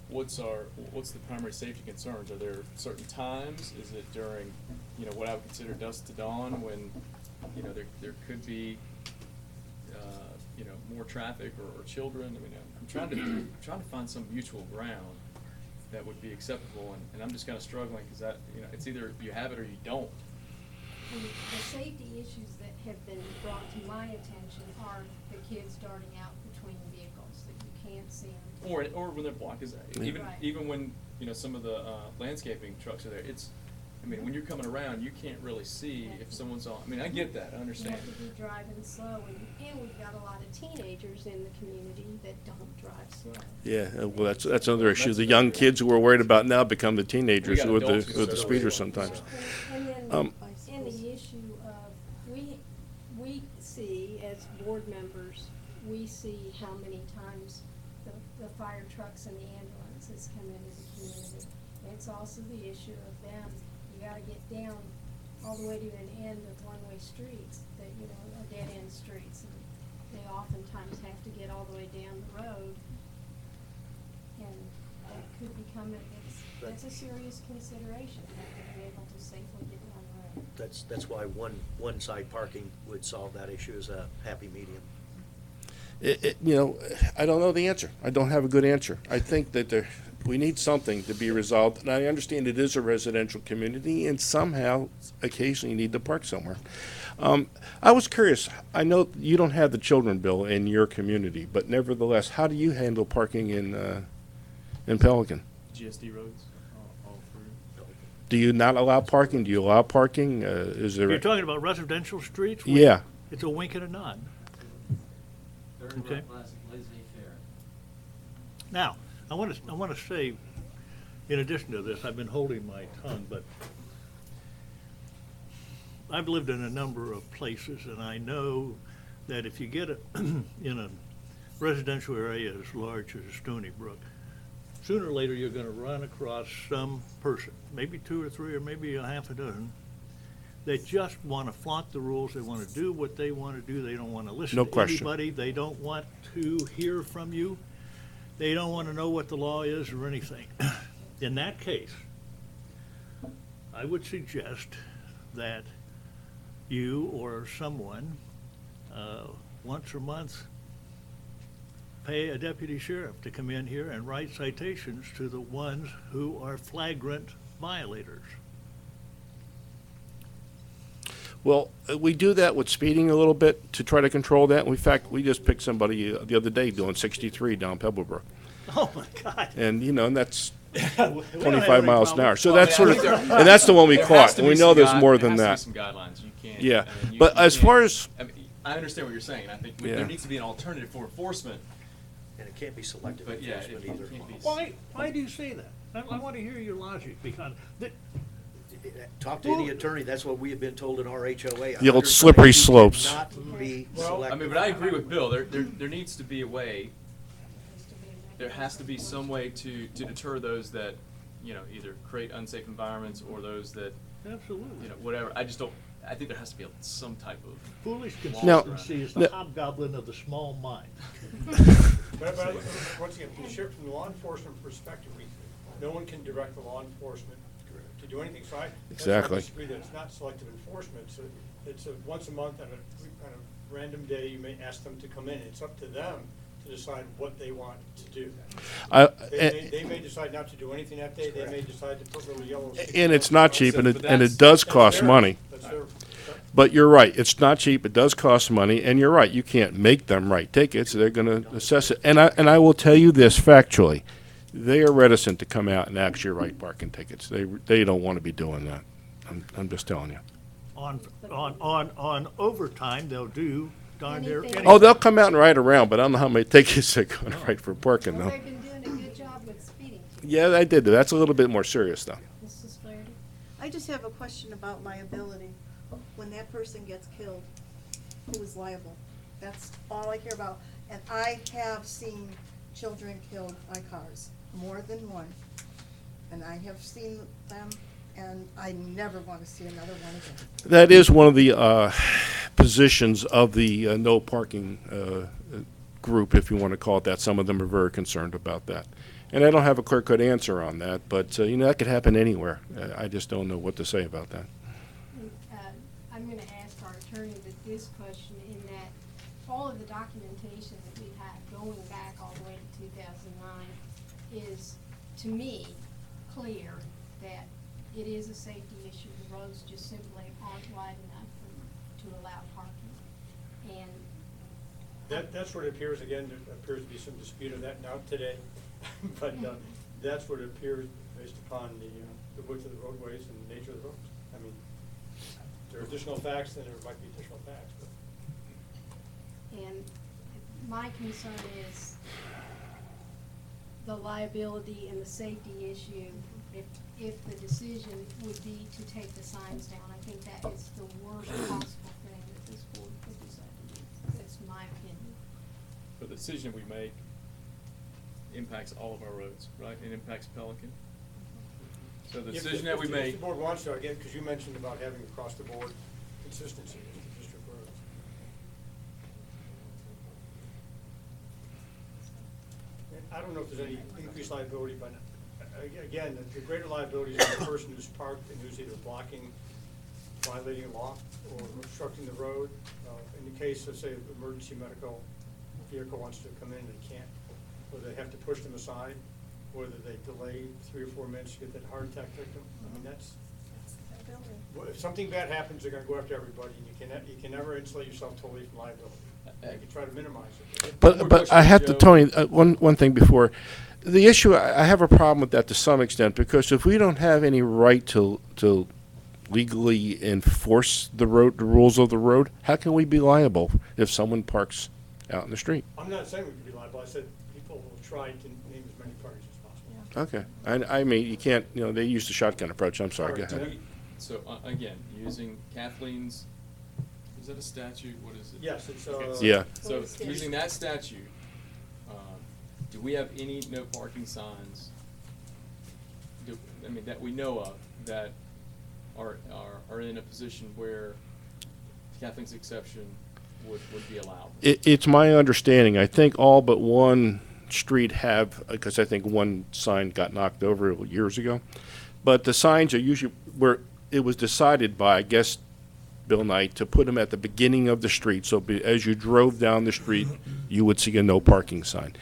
what's the primary safety concerns? Are there certain times? Is it during, what I would consider dusk to dawn when, there could be, more traffic or children? I mean, I'm trying to find some mutual ground that would be acceptable, and I'm just kind of struggling because that, it's either you have it or you don't. And the safety issues that have been brought to my attention are the kids darting out between vehicles, that you can't see them. Or when they're blocked, because even Right. even when some of the landscaping trucks are there, when you're coming around, you can't really see if someone's on. I get that, I You understand. have to be driving slow, and we've got a lot of teenagers in the community that don't drive slow. Yeah, well, that's another issue. The young kids who we're worried about now become the teenagers got with adults the who with the still speeders want sometimes. And then, Um, and the issue of, we see, as board members, we see how many times the fire trucks and the ambulances come into the community. It's also the issue of them, you gotta get down all the way to an end of one-way streets, that, are dead-end streets. And they oftentimes have to get all the way down the road, and that could become, that's a serious consideration, to be able to safely get down the road. That's why one-side parking would solve that issue as a happy medium. I don't know the answer. I don't have a good answer. I think that we need something to be resolved. And I understand it is a residential community, and somehow, occasionally, you need to park somewhere. I was curious. I know you don't have the children bill in your community, but nevertheless, how do you handle parking in Pelican? GSD roads, all through. Do you not allow parking? Do you allow parking? Is there? You're talking about residential streets? Yeah. It's a wink and a nod. Very Okay. classic laissez-faire. Now, I want to say, in addition to this, I've been holding my tongue, but I've lived in a number of places, and I know that if you get in a residential area as large as Stony Brook, sooner or later you're going to run across some person, maybe two or three or maybe a half a dozen, that just want to flaunt the rules. They want to do what they want to do. They don't want to listen No to question. anybody. They don't want to hear from you. They don't want to know what the law is or anything. In that case, I would suggest that you or someone, once a month, pay a deputy sheriff to come in here and write citations to the ones who are flagrant violators. Well, we do that with speeding a little bit to try to control that. In fact, we just picked somebody the other day doing 63 down Pebblebrook. Oh, my God. And, and that's We don't have 25 any miles an problem. hour. So Well, that's I sort of, think there- and that's the one we There has caught. to And be we some know there's guide- more than there that. has to be some guidelines. You can't. Yeah. I mean, But you as can't- far as, I mean, I understand what you're saying. I think Yeah. there needs to be an alternative for enforcement. And it can't be selective But yeah, enforcement it either. can't be. Why do you say that? I want to hear your logic, because Talk to any attorney, that's what we have been told in our HOA. The old slippery You slopes. cannot be Well, selective. I mean, but I agree with Bill. There needs to be a way. Has to be a There has to be some way to deter those that, either create unsafe environments or those that, absolutely. whatever. I just don't. I think there has to be some type of. Foolish Now- consistency is now- the hobgoblin of the small mind. But once again, from the law enforcement perspective, no one can direct the law enforcement to do anything, so that's why I Exactly. disagree that it's not selective enforcement, it's a once a month on a random day, you may ask them to come in, it's up to them to decide what they want to do. They may decide not to do anything that day, they may decide to put little yellow. stickers and it's up. not cheap, and But and that's- it does That's cost their- money. That's their, But you're right, it's not cheap, it does cost money, and you're right, you can't make them write tickets, they're gonna assess it. And I will tell you this factually, they are reticent to come out and actually write parking tickets. They don't want to be doing that. I'm just telling you. On overtime, they'll do darn near Anything. anything. Oh, they'll come out and ride around, but I don't know how many tickets they're gonna write for parking Well, though. they've been doing a good job with speeding. Yeah, I did, that's a little bit more serious though. Mrs. Flaherty? I just have a question about liability. When that person gets killed, who is liable? That's all I care about. And I have seen children killed by cars, more than one. And I have seen them, and I never want to see another one again. That is one of the positions of the no parking group, if you want to call it that. Some of them are very concerned about that. And I don't have a clear-cut answer on that, but, that could happen anywhere. I just don't know what to say about that. I'm gonna ask our attorney this question in that all of the documentation that we have going back all the way to 2009 is, to me, clear that it is a safety issue. The roads just simply aren't wide enough to allow parking. And that's what it appears, again, there appears to be some dispute of that now today, but that's what it appears based upon the width of the roadways and the nature of the roads. I mean, if there are additional facts, then there might be additional facts, but. And my concern is the liability and the safety issue. If the decision would be to take the signs down, I think that is the worst possible thing that this board could decide to do. That's my opinion. But the decision we make impacts all of our roads, right? It impacts Pelican. So the If decision that we if make. the board wants to, again, because you mentioned about having across-the-board consistency with the district roads. And I don't know if there's any increased liability, but again, the greater liability is on the person who's parked and who's either blocking, violating a law, or obstructing the road. In the case of, say, an emergency medical vehicle wants to come in, they can't, or they have to push them aside, whether they delay 3 or 4 minutes to get that heart attack victim. I mean, that's, well, if something bad happens, they're gonna go after everybody, and you can never insulate yourself totally from liability. You can try to minimize it. But I have to, Joe. Tony, one thing before. The issue, I have a problem with that to some extent, because if we don't have any right to legally enforce the rules of the road, how can we be liable if someone parks out in the street? I'm not saying we could be liable, I said people will try to name as many parties as possible. Okay. I mean, you can't, they use the shotgun approach. I'm sorry, go Sorry, ahead. So, again, using Kathleen's, is that a statute? What is it? Yes, it's, Yeah. So, using that statute, do we have any no parking signs, that we know of, that are in a position where Kathleen's exception would be allowed? It's my understanding, I think all but one street have, because I think one sign got knocked over years ago, But the signs are usually where it was decided by, I guess, Bill Knight, to put them at the beginning of the street. So as you drove down the street, you would see a no parking sign.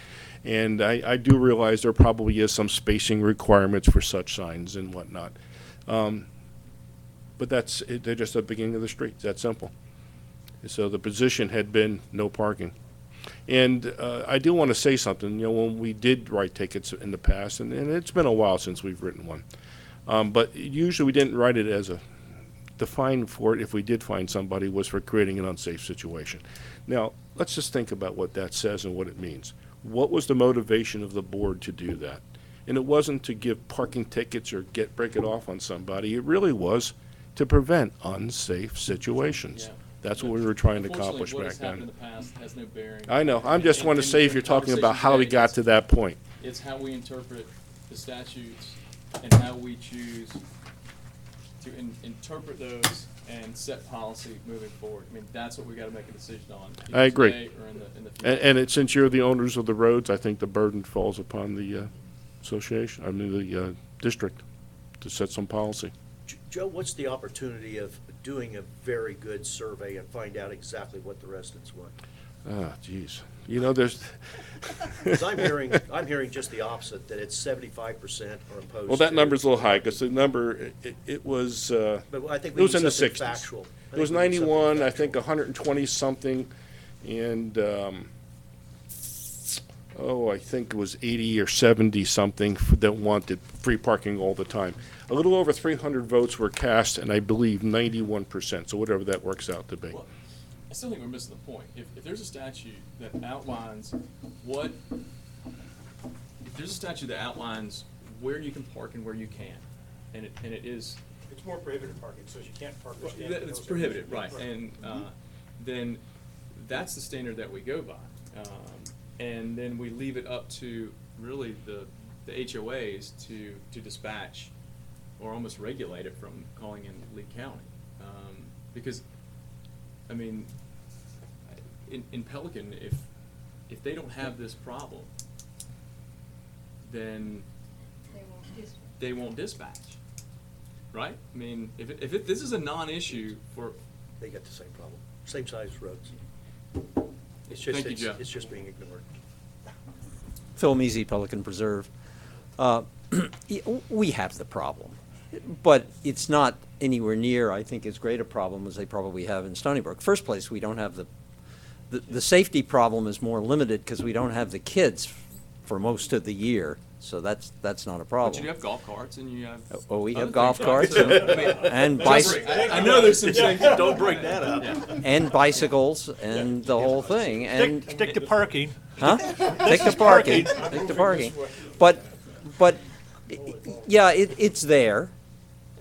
And I do realize there probably is some spacing requirements for such signs and whatnot. But they're just at the beginning of the street. It's that simple. So the position had been no parking. And I do want to say something. You know, when we did write tickets in the past, and it's been a while since we've written one, but usually we didn't write it as the fine for it, if we did find somebody, was for creating an unsafe situation. Now, let's just think about what that says and what it means. What was the motivation of the board to do that? And it wasn't to give parking tickets or break it off on somebody. It really was to prevent unsafe situations. Yeah. That's what we were trying to accomplish Unfortunately, back what has happened in then. the past has no bearing. I know. I just want to And say, if the you're talking about conversation how we today got is- to that point. It's how we interpret the statutes and how we choose to interpret those and set policy moving forward. I mean, that's what we gotta make a decision on. either I agree. today or in the And, future. since you're the owners of the roads, I think the burden falls upon the association, the district, to set some policy. Joe, what's the opportunity of doing a very good survey and find out exactly what the residents want? Ah, geez. You know, there's, Because I'm hearing just the opposite, that it's 75% are opposed. well, that to- number's a little high, because the number, it was, But I think it we was need in the something 60s. factual. It was 91, I think 120-something, and, I think it was 80 or 70-something that wanted free parking all the time. A little over 300 votes were cast, and I believe 91%, so whatever that works out to be. Well, I still think we're missing the point. If there's a statute that outlines where you can park and where you can't, and it is, It's more prohibited parking, so you can't park or stand. in it's those prohibited, areas. right, and, then that's the standard that we go by. And then we leave it up to really the HOAs to dispatch or almost regulate it from calling in Lee County. Because, I mean, in Pelican, if they don't have this problem, then They won't dispatch. they won't dispatch, right? I mean, if this is a non-issue for, They got the same problem, same size roads. It's just, Thank you, Joe. it's just being ignored. Phil Measy, Pelican Preserve. We have the problem, but it's not anywhere near, I think, as great a problem as they probably have in Stony Brook. First place, we don't have the safety problem is more limited because we don't have the kids for most of the year, so that's not a problem. but you have golf carts and you have. Oh, we other have golf things. carts So, I mean, and just- I know there's some things. Don't bring that up. and bicycles and the whole thing, and. Stick to parking. Huh? Take the parking, take the parking. But, yeah, it's there,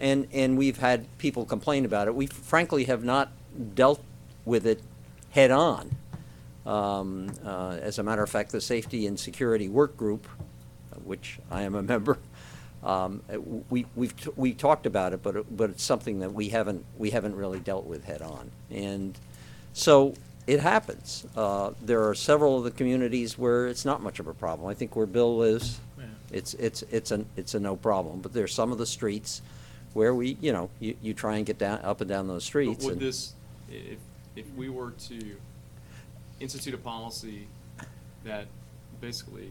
and we've had people complain about it. We frankly have not dealt with it head-on. As a matter of fact, the Safety and Security Work Group, which I am a member, we talked about it, but it's something that we haven't really dealt with head-on. And so it happens. There are several of the communities where it's not much of a problem. I think where Bill lives, it's a no problem. But there's some of the streets where you try and get up and down those streets. But would and- this, if we were to institute a policy that basically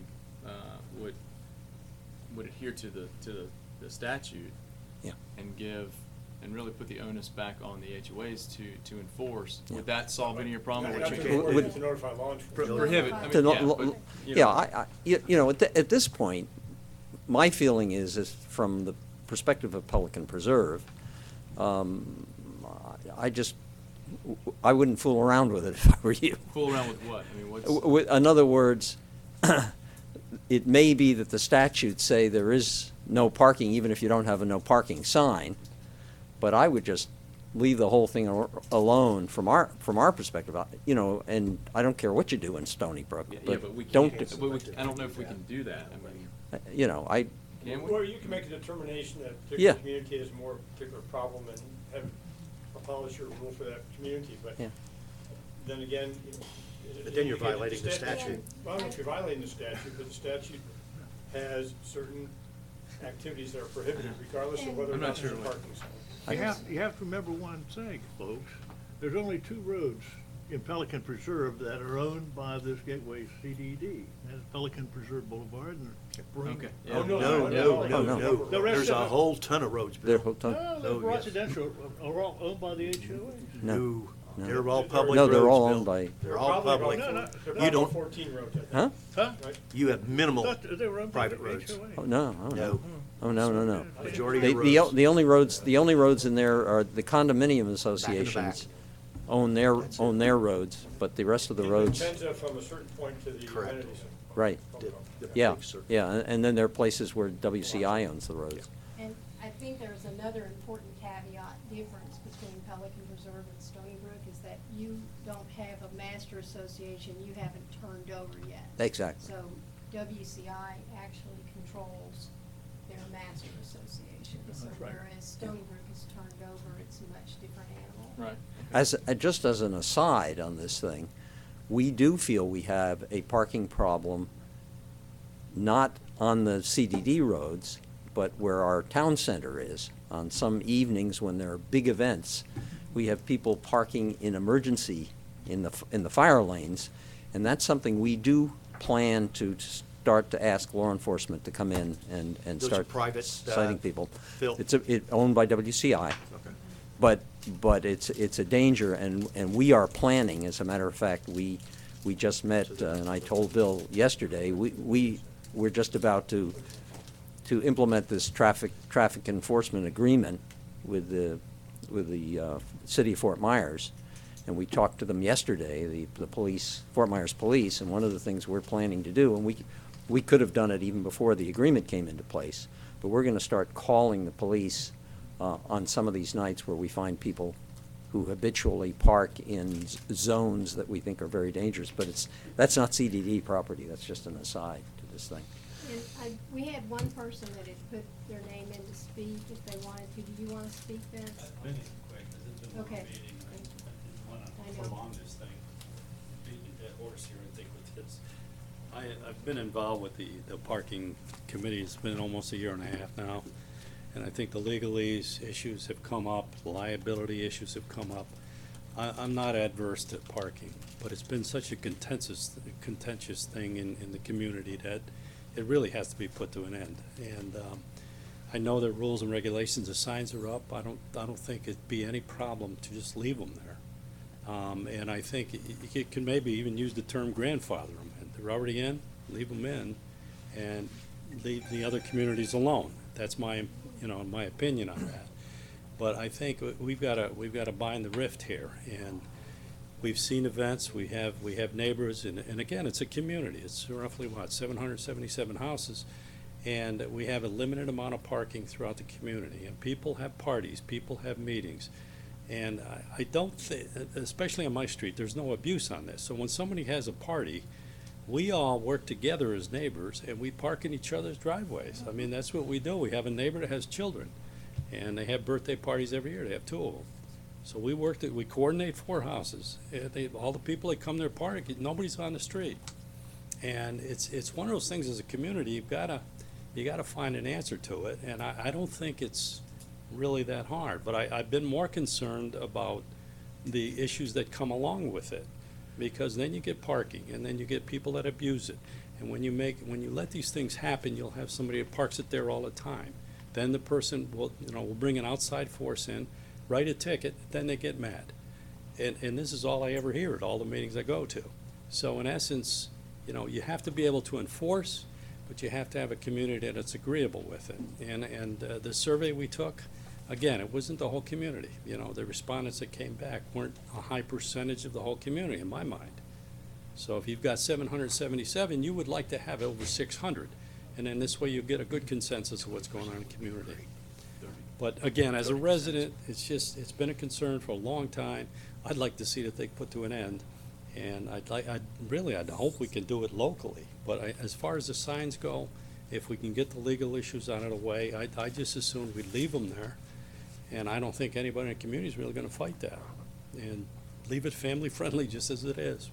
would adhere to the statute Yeah. and really put the onus back on the HOAs to enforce, Yeah. would that solve any of your problem? You Would have you- to Would- to notify law enforcement. Prohibit, I To mean, no- yeah, lo- but, you Yeah, know. at this point, my feeling is from the perspective of Pelican Preserve, I wouldn't fool around with it if I were you. Fool around with what? I mean, what's? In other words, it may be that the statutes say there is no parking, even if you don't have a no parking sign, but I would just leave the whole thing alone from our perspective, and I don't care what you do in Stony Brook, Yeah, but but we don't, can't, I don't know if we can do that. I mean, I, can we? Or you can make a determination that a Yeah. particular community has more particular problem and have a policy or rule for that community, but Yeah. then again. But then you're you get violating the statute. Well, I don't know if you're violating the statute, but the statute has certain activities that are prohibited regardless of whether or I'm not not there's a sure. parking sign. You have to remember one thing, folks. There's only 2 roads in Pelican Preserve that are owned by this Gateway CDD. That's Pelican Preserve Boulevard and Spring. Okay. Oh, No, no, no, no. no. The rest There's a of it- whole ton of roads, They're Bill. hooked on. No, Oh, the yes. residential are all owned by the HOA. No. They're all public No, roads, they're all Bill. owned by- They're all Probably public. about No, no. they're You probably don't- about 14 roads, I think. Huh? Huh? Right? You have minimal Thought they were owned by private the roads. HOA. Oh, no, oh, No. no. Oh, no. Majority They, of the roads. the only roads in there are the condominium associations own their roads, but the rest of the It roads, depends from a certain point to the Correct. amenities. right. The Yeah, big circle. and then there are places where WCI owns the roads. And I think there's another important caveat difference between Pelican Preserve and Stony Brook is that you don't have a master association you haven't turned over yet. Exactly. So WCI actually controls their master association. So right. whereas Stony Brook is turned over, it's a much different animal. Right. Just as an aside on this thing, we do feel we have a parking problem, not on the CDD roads, but where our town center is. On some evenings when there are big events, we have people parking in emergency in the fire lanes, and that's something we do plan to start to ask law enforcement to come in and Those are start private, citing people. Phil? It's owned by WCI. Okay. But it's a danger, and we are planning, as a matter of fact, we just met, and I told Bill yesterday, we're just about to implement this traffic enforcement agreement with the city of Fort Myers, and we talked to them yesterday, the police, Fort Myers Police, and one of the things we're planning to do, and we could have done it even before the agreement came into place, but we're gonna start calling the police on some of these nights where we find people who habitually park in zones that we think are very dangerous, but that's not CDD property, that's just an aside to this thing. And we had one person that had put their name in to speak if they wanted to. Do you want to speak, Vince? I've been in quick, because it's been a long Okay. meeting, I didn't want I to know. prolong this thing, beating a dead horse here, I think, with this. I've been involved with the parking committee, it's been almost a year and a half now, and I think the legalese issues have come up, liability issues have come up. I'm not adverse to parking, but it's been such a contentious thing in the community that it really has to be put to an end. And I know there are rules and regulations, the signs are up, I don't think it'd be any problem to just leave them there. And I think you can maybe even use the term grandfather them. They're already in, leave them in, and leave the other communities alone. That's my opinion on that. But I think we've got to bind the rift here, and we've seen events, we have neighbors, and again, it's a community. It's roughly, 777 houses, and we have a limited amount of parking throughout the community. And people have parties, people have meetings. And I don't think, especially on my street, there's no abuse on this. So when somebody has a party, we all work together as neighbors, and we park in each other's driveways. I mean, that's what we do. We have a neighbor that has children, and they have birthday parties every year. They have 2 of them. So we coordinate 4 houses. All the people that come there park, nobody's on the street. And it's one of those things as a community, you gotta find an answer to it. And I don't think it's really that hard. But I've been more concerned about the issues that come along with it. Because then you get parking, and then you get people that abuse it. And when you let these things happen, you'll have somebody that parks it there all the time. Then the person will bring an outside force in, write a ticket, then they get mad. And this is all I ever hear at all the meetings I go to. So in essence, you have to be able to enforce, but you have to have a community that's agreeable with it. And the survey we took, again, it wasn't the whole community. The respondents that came back weren't a high percentage of the whole community in my mind. So if you've got 777, you would like to have over 600. And then this way you get a good consensus of what's going on in the community. But again, as a resident, it's been a concern for a long time. I'd like to see that they put to an end. And I'd hope we can do it locally. But as far as the signs go, if we can get the legal issues out of the way, I just assume we'd leave them there. And I don't think anybody in the community is really going to fight that. And leave it family-friendly just as it is.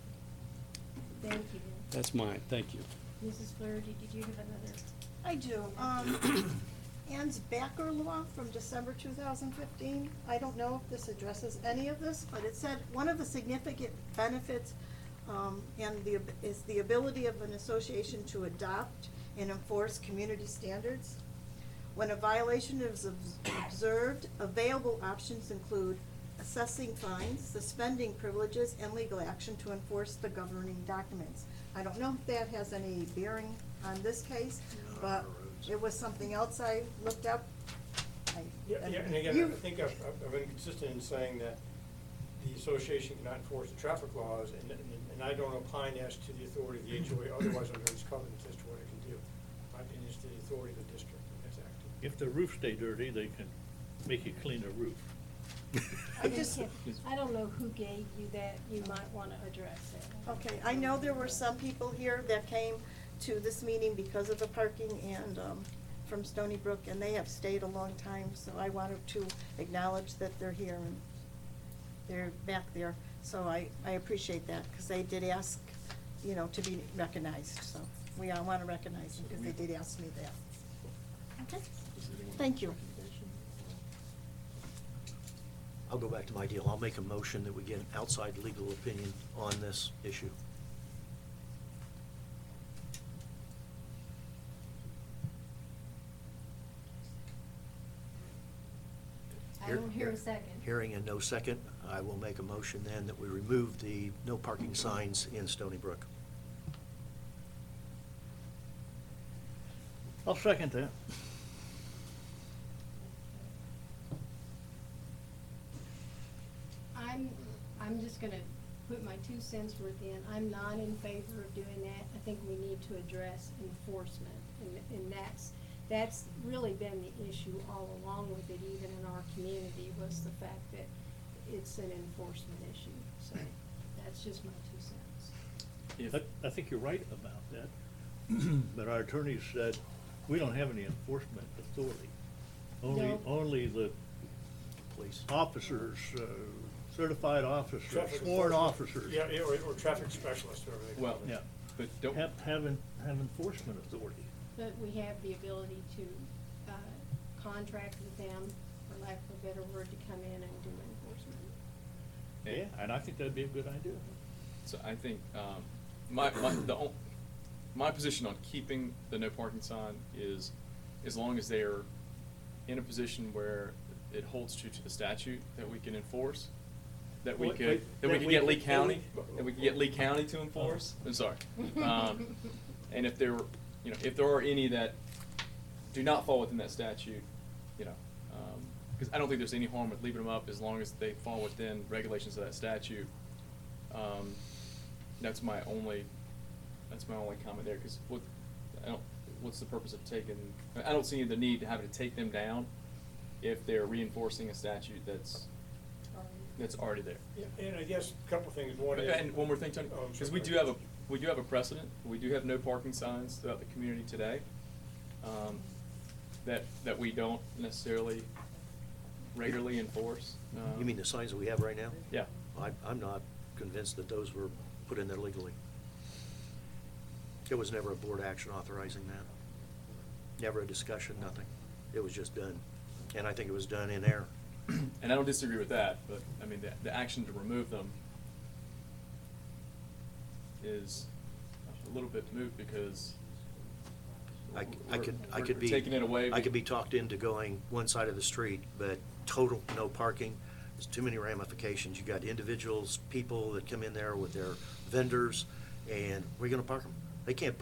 Thank you, Vince. That's mine. Thank you. Mrs. Flaherty, did you have another? I do. Ann's Backer law from December 2015. I don't know if this addresses any of this, but it said one of the significant benefits is the ability of an association to adopt and enforce community standards. When a violation is observed, available options include assessing fines, suspending privileges, and legal action to enforce the governing documents. I don't know if that has any bearing on this case, but it was something else I looked up. Yeah, and again, I think I've been consistent in saying that the association cannot enforce the traffic laws, and I don't opine as to the authority of the HOA, otherwise under its covenants as to what it can do. My opinion is to the authority of the district, and that's active. If the roof stay dirty, they can make you clean the roof. I don't know who gave you that, you might wanna address that. Okay, I know there were some people here that came to this meeting because of the parking and, from Stony Brook, and they have stayed a long time, so I wanted to acknowledge that they're here and they're back there. So I appreciate that, because they did ask, to be recognized, so we all wanna recognize them, because they did ask me that. Okay, thank you. I'll go back to my deal. I'll make a motion that we get an outside legal opinion on this issue. I don't hear a second. Hearing and no second, I will make a motion then that we remove the no parking signs in Stony Brook. I'll second that. I'm just gonna put my 2 cents worth in. I'm not in favor of doing that. I think we need to address enforcement, and that's really been the issue all along with it, even in our community, was the fact that it's an enforcement issue. So that's just my 2 cents. I think you're right about that, but our attorney said, we don't have any enforcement authority. No. Only the Please. officers, certified officers, Traffic sworn enforcement. officers. Yeah, or traffic specialists, whatever they call Well, it. Yeah. but don't, Have enforcement authority. But we have the ability to contract with them, for lack of a better word, to come in and do enforcement. Yeah, and I think that'd be a good idea. so I think, my position on keeping the no parking sign is, as long as they're in a position where it holds true to the statute that we can enforce, that we could get Lee County, to enforce. I'm sorry. And if there are any that do not fall within that statute, because I don't think there's any harm with leaving them up as long as they fall within regulations of that statute. That's my only comment there, because what's the purpose of taking, I don't see the need to have to take them down if they're reinforcing a statute that's already there. Yeah, and I guess a couple things. One is. And one more thing, Tony, Oh, I'm because sorry. we do have a precedent, we do have no parking signs throughout the community today, that we don't necessarily regularly enforce. You mean the signs that we have right now? Yeah. I'm not convinced that those were put in there legally. There was never a board action authorizing that. Never a discussion, nothing. It was just done. And I think it was done in error. And I don't disagree with that, but, I mean, the action to remove them is a little bit moot, because I we're could be. taking it away. I could be talked into going one side of the street, but total no parking, there's too many ramifications. You got individuals, people that come in there with their vendors, and where are you gonna park them? They can't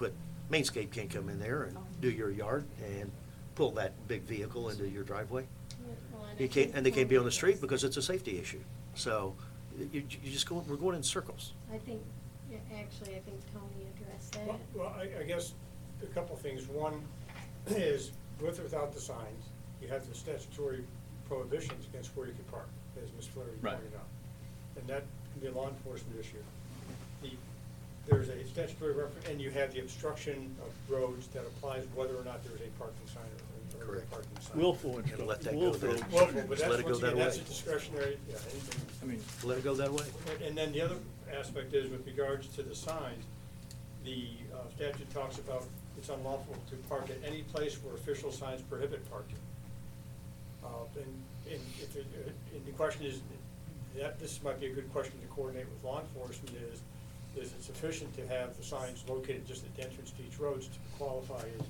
Mainscape can't come in there and do your yard and pull that big vehicle into your driveway. You can't, and they can't be on the street because it's a safety issue. So, you just we're going in circles. I think, actually, I think Tony addressed that. Well, I guess a couple things. One is, with or without the signs, you have the statutory prohibitions against where you can park, as Ms. Fleury Right. pointed out. And that can be a law enforcement issue. There's a statutory reference, and you have the obstruction of roads that applies whether or not there's a parking sign or a Correct. parking sign. Willful and And stuff. let that go Willful. there. Willful, but Just that's, let it go once that again, that's way. a discretionary, anything. I mean, Let it go that way. And then the other aspect is, with regards to the signs, the statute talks about it's unlawful to park at any place where official signs prohibit parking. And if it, and the question is, that, this might be a good question to coordinate with law enforcement, is it sufficient to have the signs located just at the entrance to each roads to qualify as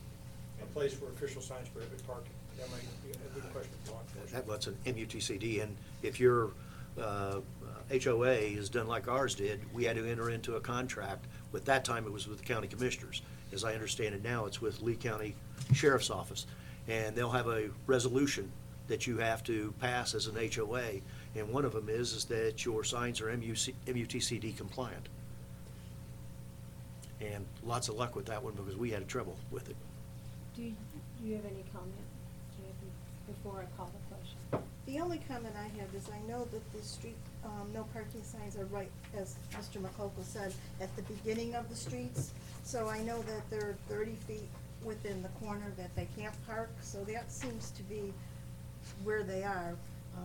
a place where official signs prohibit parking? That might be a good question for law enforcement. That's an MUTCD, and if your HOA is done like ours did, we had to enter into a contract. With that time, it was with the county commissioners. As I understand it now, it's with Lee County Sheriff's Office. And they'll have a resolution that you have to pass as an HOA, and one of them is that your signs are MUTCD compliant. And lots of luck with that one, because we had trouble with it. Do you have any comment, Kathy, before I call the question? The only comment I have is I know that the street, no parking signs are right, as Mr. McCullough said, at the beginning of the streets. So I know that they're 30 feet within the corner that they can't park, so that seems to be where they are.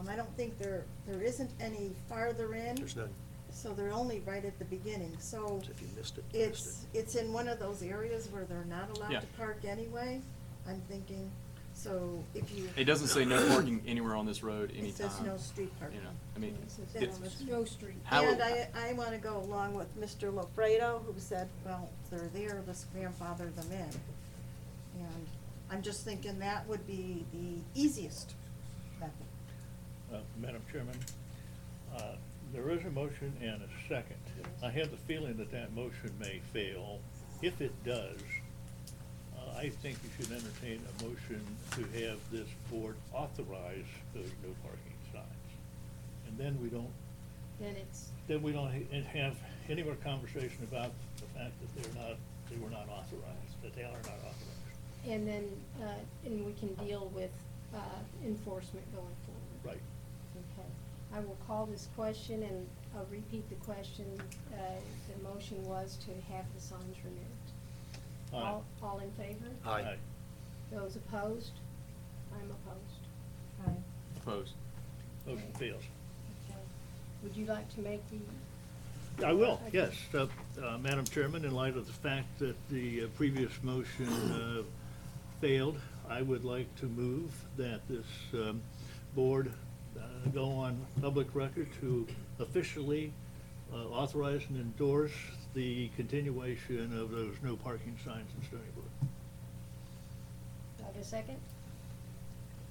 I don't think there isn't any farther in. There's none. So they're only right at the beginning, so So if you missed it, you missed it's in one of those areas where they're not allowed Yeah. to park anyway, I'm thinking. So if you. It doesn't say no parking anywhere on this road anytime. It says no street parking. You know, I mean, It says it's, no street. How- And I wanna go along with Mr. Lofredo, who said, well, they're there, let's grandfather them in. And I'm just thinking that would be the easiest method. Madam Chairman, there is a motion and a second. I have the feeling that that motion may fail. If it does, I think you should entertain a motion to have this board authorize those no parking signs. And then we don't have any more conversation about the fact that they were not authorized, that they are not authorized. And then, and we can deal with enforcement going forward. Right. Okay. I will call this question, and I'll repeat the question. The motion was to have the signs removed. Aye. All in favor? Aye. Those opposed? I'm opposed. Aye. opposed. Motion fails. Okay. Would you like to make the? I will, Okay. yes. Madam Chairman, in light of the fact that the previous motion failed, I would like to move that this board go on public record to officially authorize and endorse the continuation of those no parking signs in Stony Brook. Do I have a second?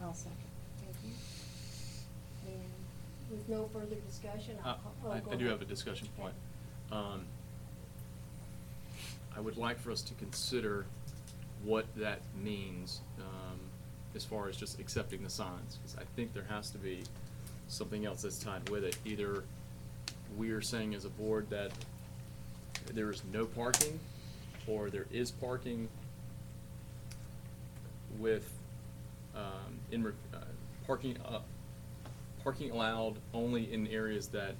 I'll second. Thank you. And with no further discussion, I'll call. Oh, I go do ahead. have a discussion point. I would like for us to consider what that means, as far as just accepting the signs, because I think there has to be something else that's tied with it. Either we are saying as a board that there is no parking, or there is parking with, parking allowed only in areas that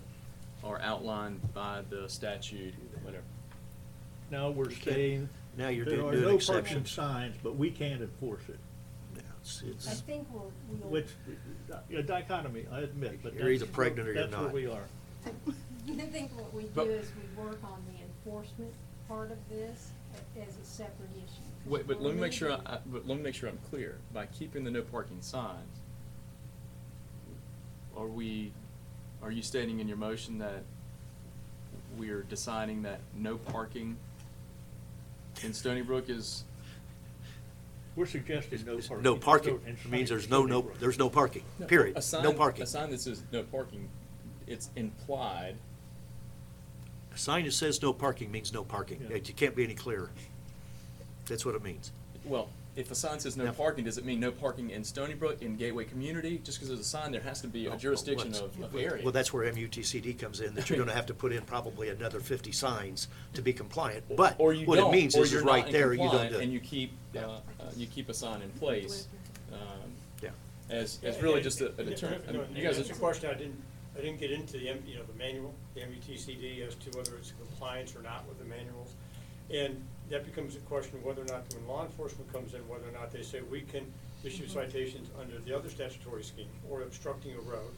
are outlined by the statute, whatever. Now we're You can't- saying now you're there doing are an no exception. parking signs, but we can't enforce it. Yeah, I think we'll. Which, a dichotomy, I admit, but You're either that's pregnant or you're that's where not. we are. I think what we do But- is we work on the enforcement part of this as a separate issue. Wait, but We're let me make sure, moving- but let me make sure I'm clear. By keeping the no parking signs, are you stating in your motion that we are deciding that no parking in Stony Brook is? We're suggesting no parking. No parking, in it means there's Stony no, Brook. there's no parking, period, A sign- no parking. A sign that says no parking, it's implied. A sign that says no parking means no parking. Yeah. You can't be any clearer. That's what it means. Well, if a sign says no Yeah. parking, does it mean no parking in Stony Brook, in Gateway Community? Just because there's a sign, there has to be a jurisdiction of area. Well, that's where MUTCD comes in, that you're gonna have to put in probably another 50 signs to be compliant. But Or you what it don't, means or is you're right not in there, you don't compliant do it. and you keep a sign in place, Yeah. as really just a deterrent. I mean, you guys That's are. a question, I didn't get into the, the manual, the MUTCD, as to whether it's in compliance or not with the manuals. And that becomes a question of whether or not, when law enforcement comes in, whether or not they say we can issue citations under the other statutory scheme, or obstructing a road,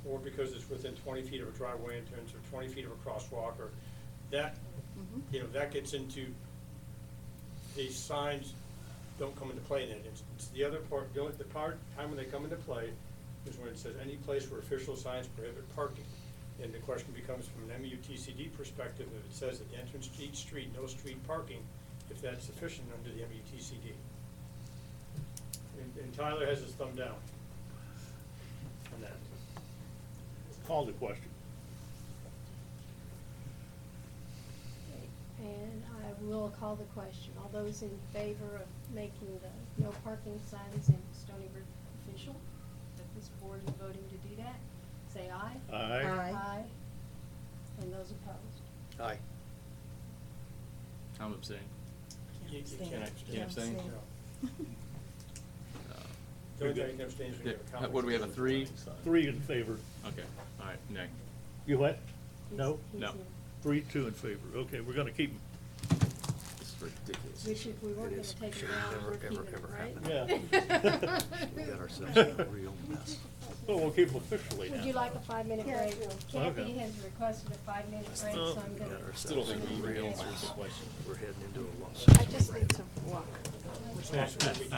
or because it's within 20 feet of a driveway entrance, or 20 feet of a crosswalk, or that, that gets into these signs don't come into play in it. It's the other part, the part, time when they come into play is when it says any place where official signs prohibit parking. And the question becomes, from an MUTCD perspective, if it says at the entrance to each street, no street parking, if that's sufficient under the MUTCD. And Tyler has his thumb down on that. Call the question. And I will call the question. All those in favor of making the no parking signs in Stony Brook official, that this board is voting to do that, say aye. Aye. Aye. And those opposed? Aye. I'm abstaining. You can't Can't abstain? No. The only time you can abstain is when you have a Yeah. conflict. What do we have, a 3? 3 in favor. Okay, all right, nay. You what? He's- No? he's No. in. 3-2 in favor. Okay, we're gonna keep 'em. This is ridiculous. Which if we weren't It gonna is. take it Should down, never, we're ever, keeping it, ever right? happen. We got ourselves in a real mess. Well, we'll keep 'em officially now. Would you like a 5-minute Yeah, break? I will. Kathy Okay. has requested a 5-minute break, so I'm We gonna. got Still don't think we ourselves in a even real answered mess. the question. We're heading into a lawsuit. I just need to walk. Responsibility.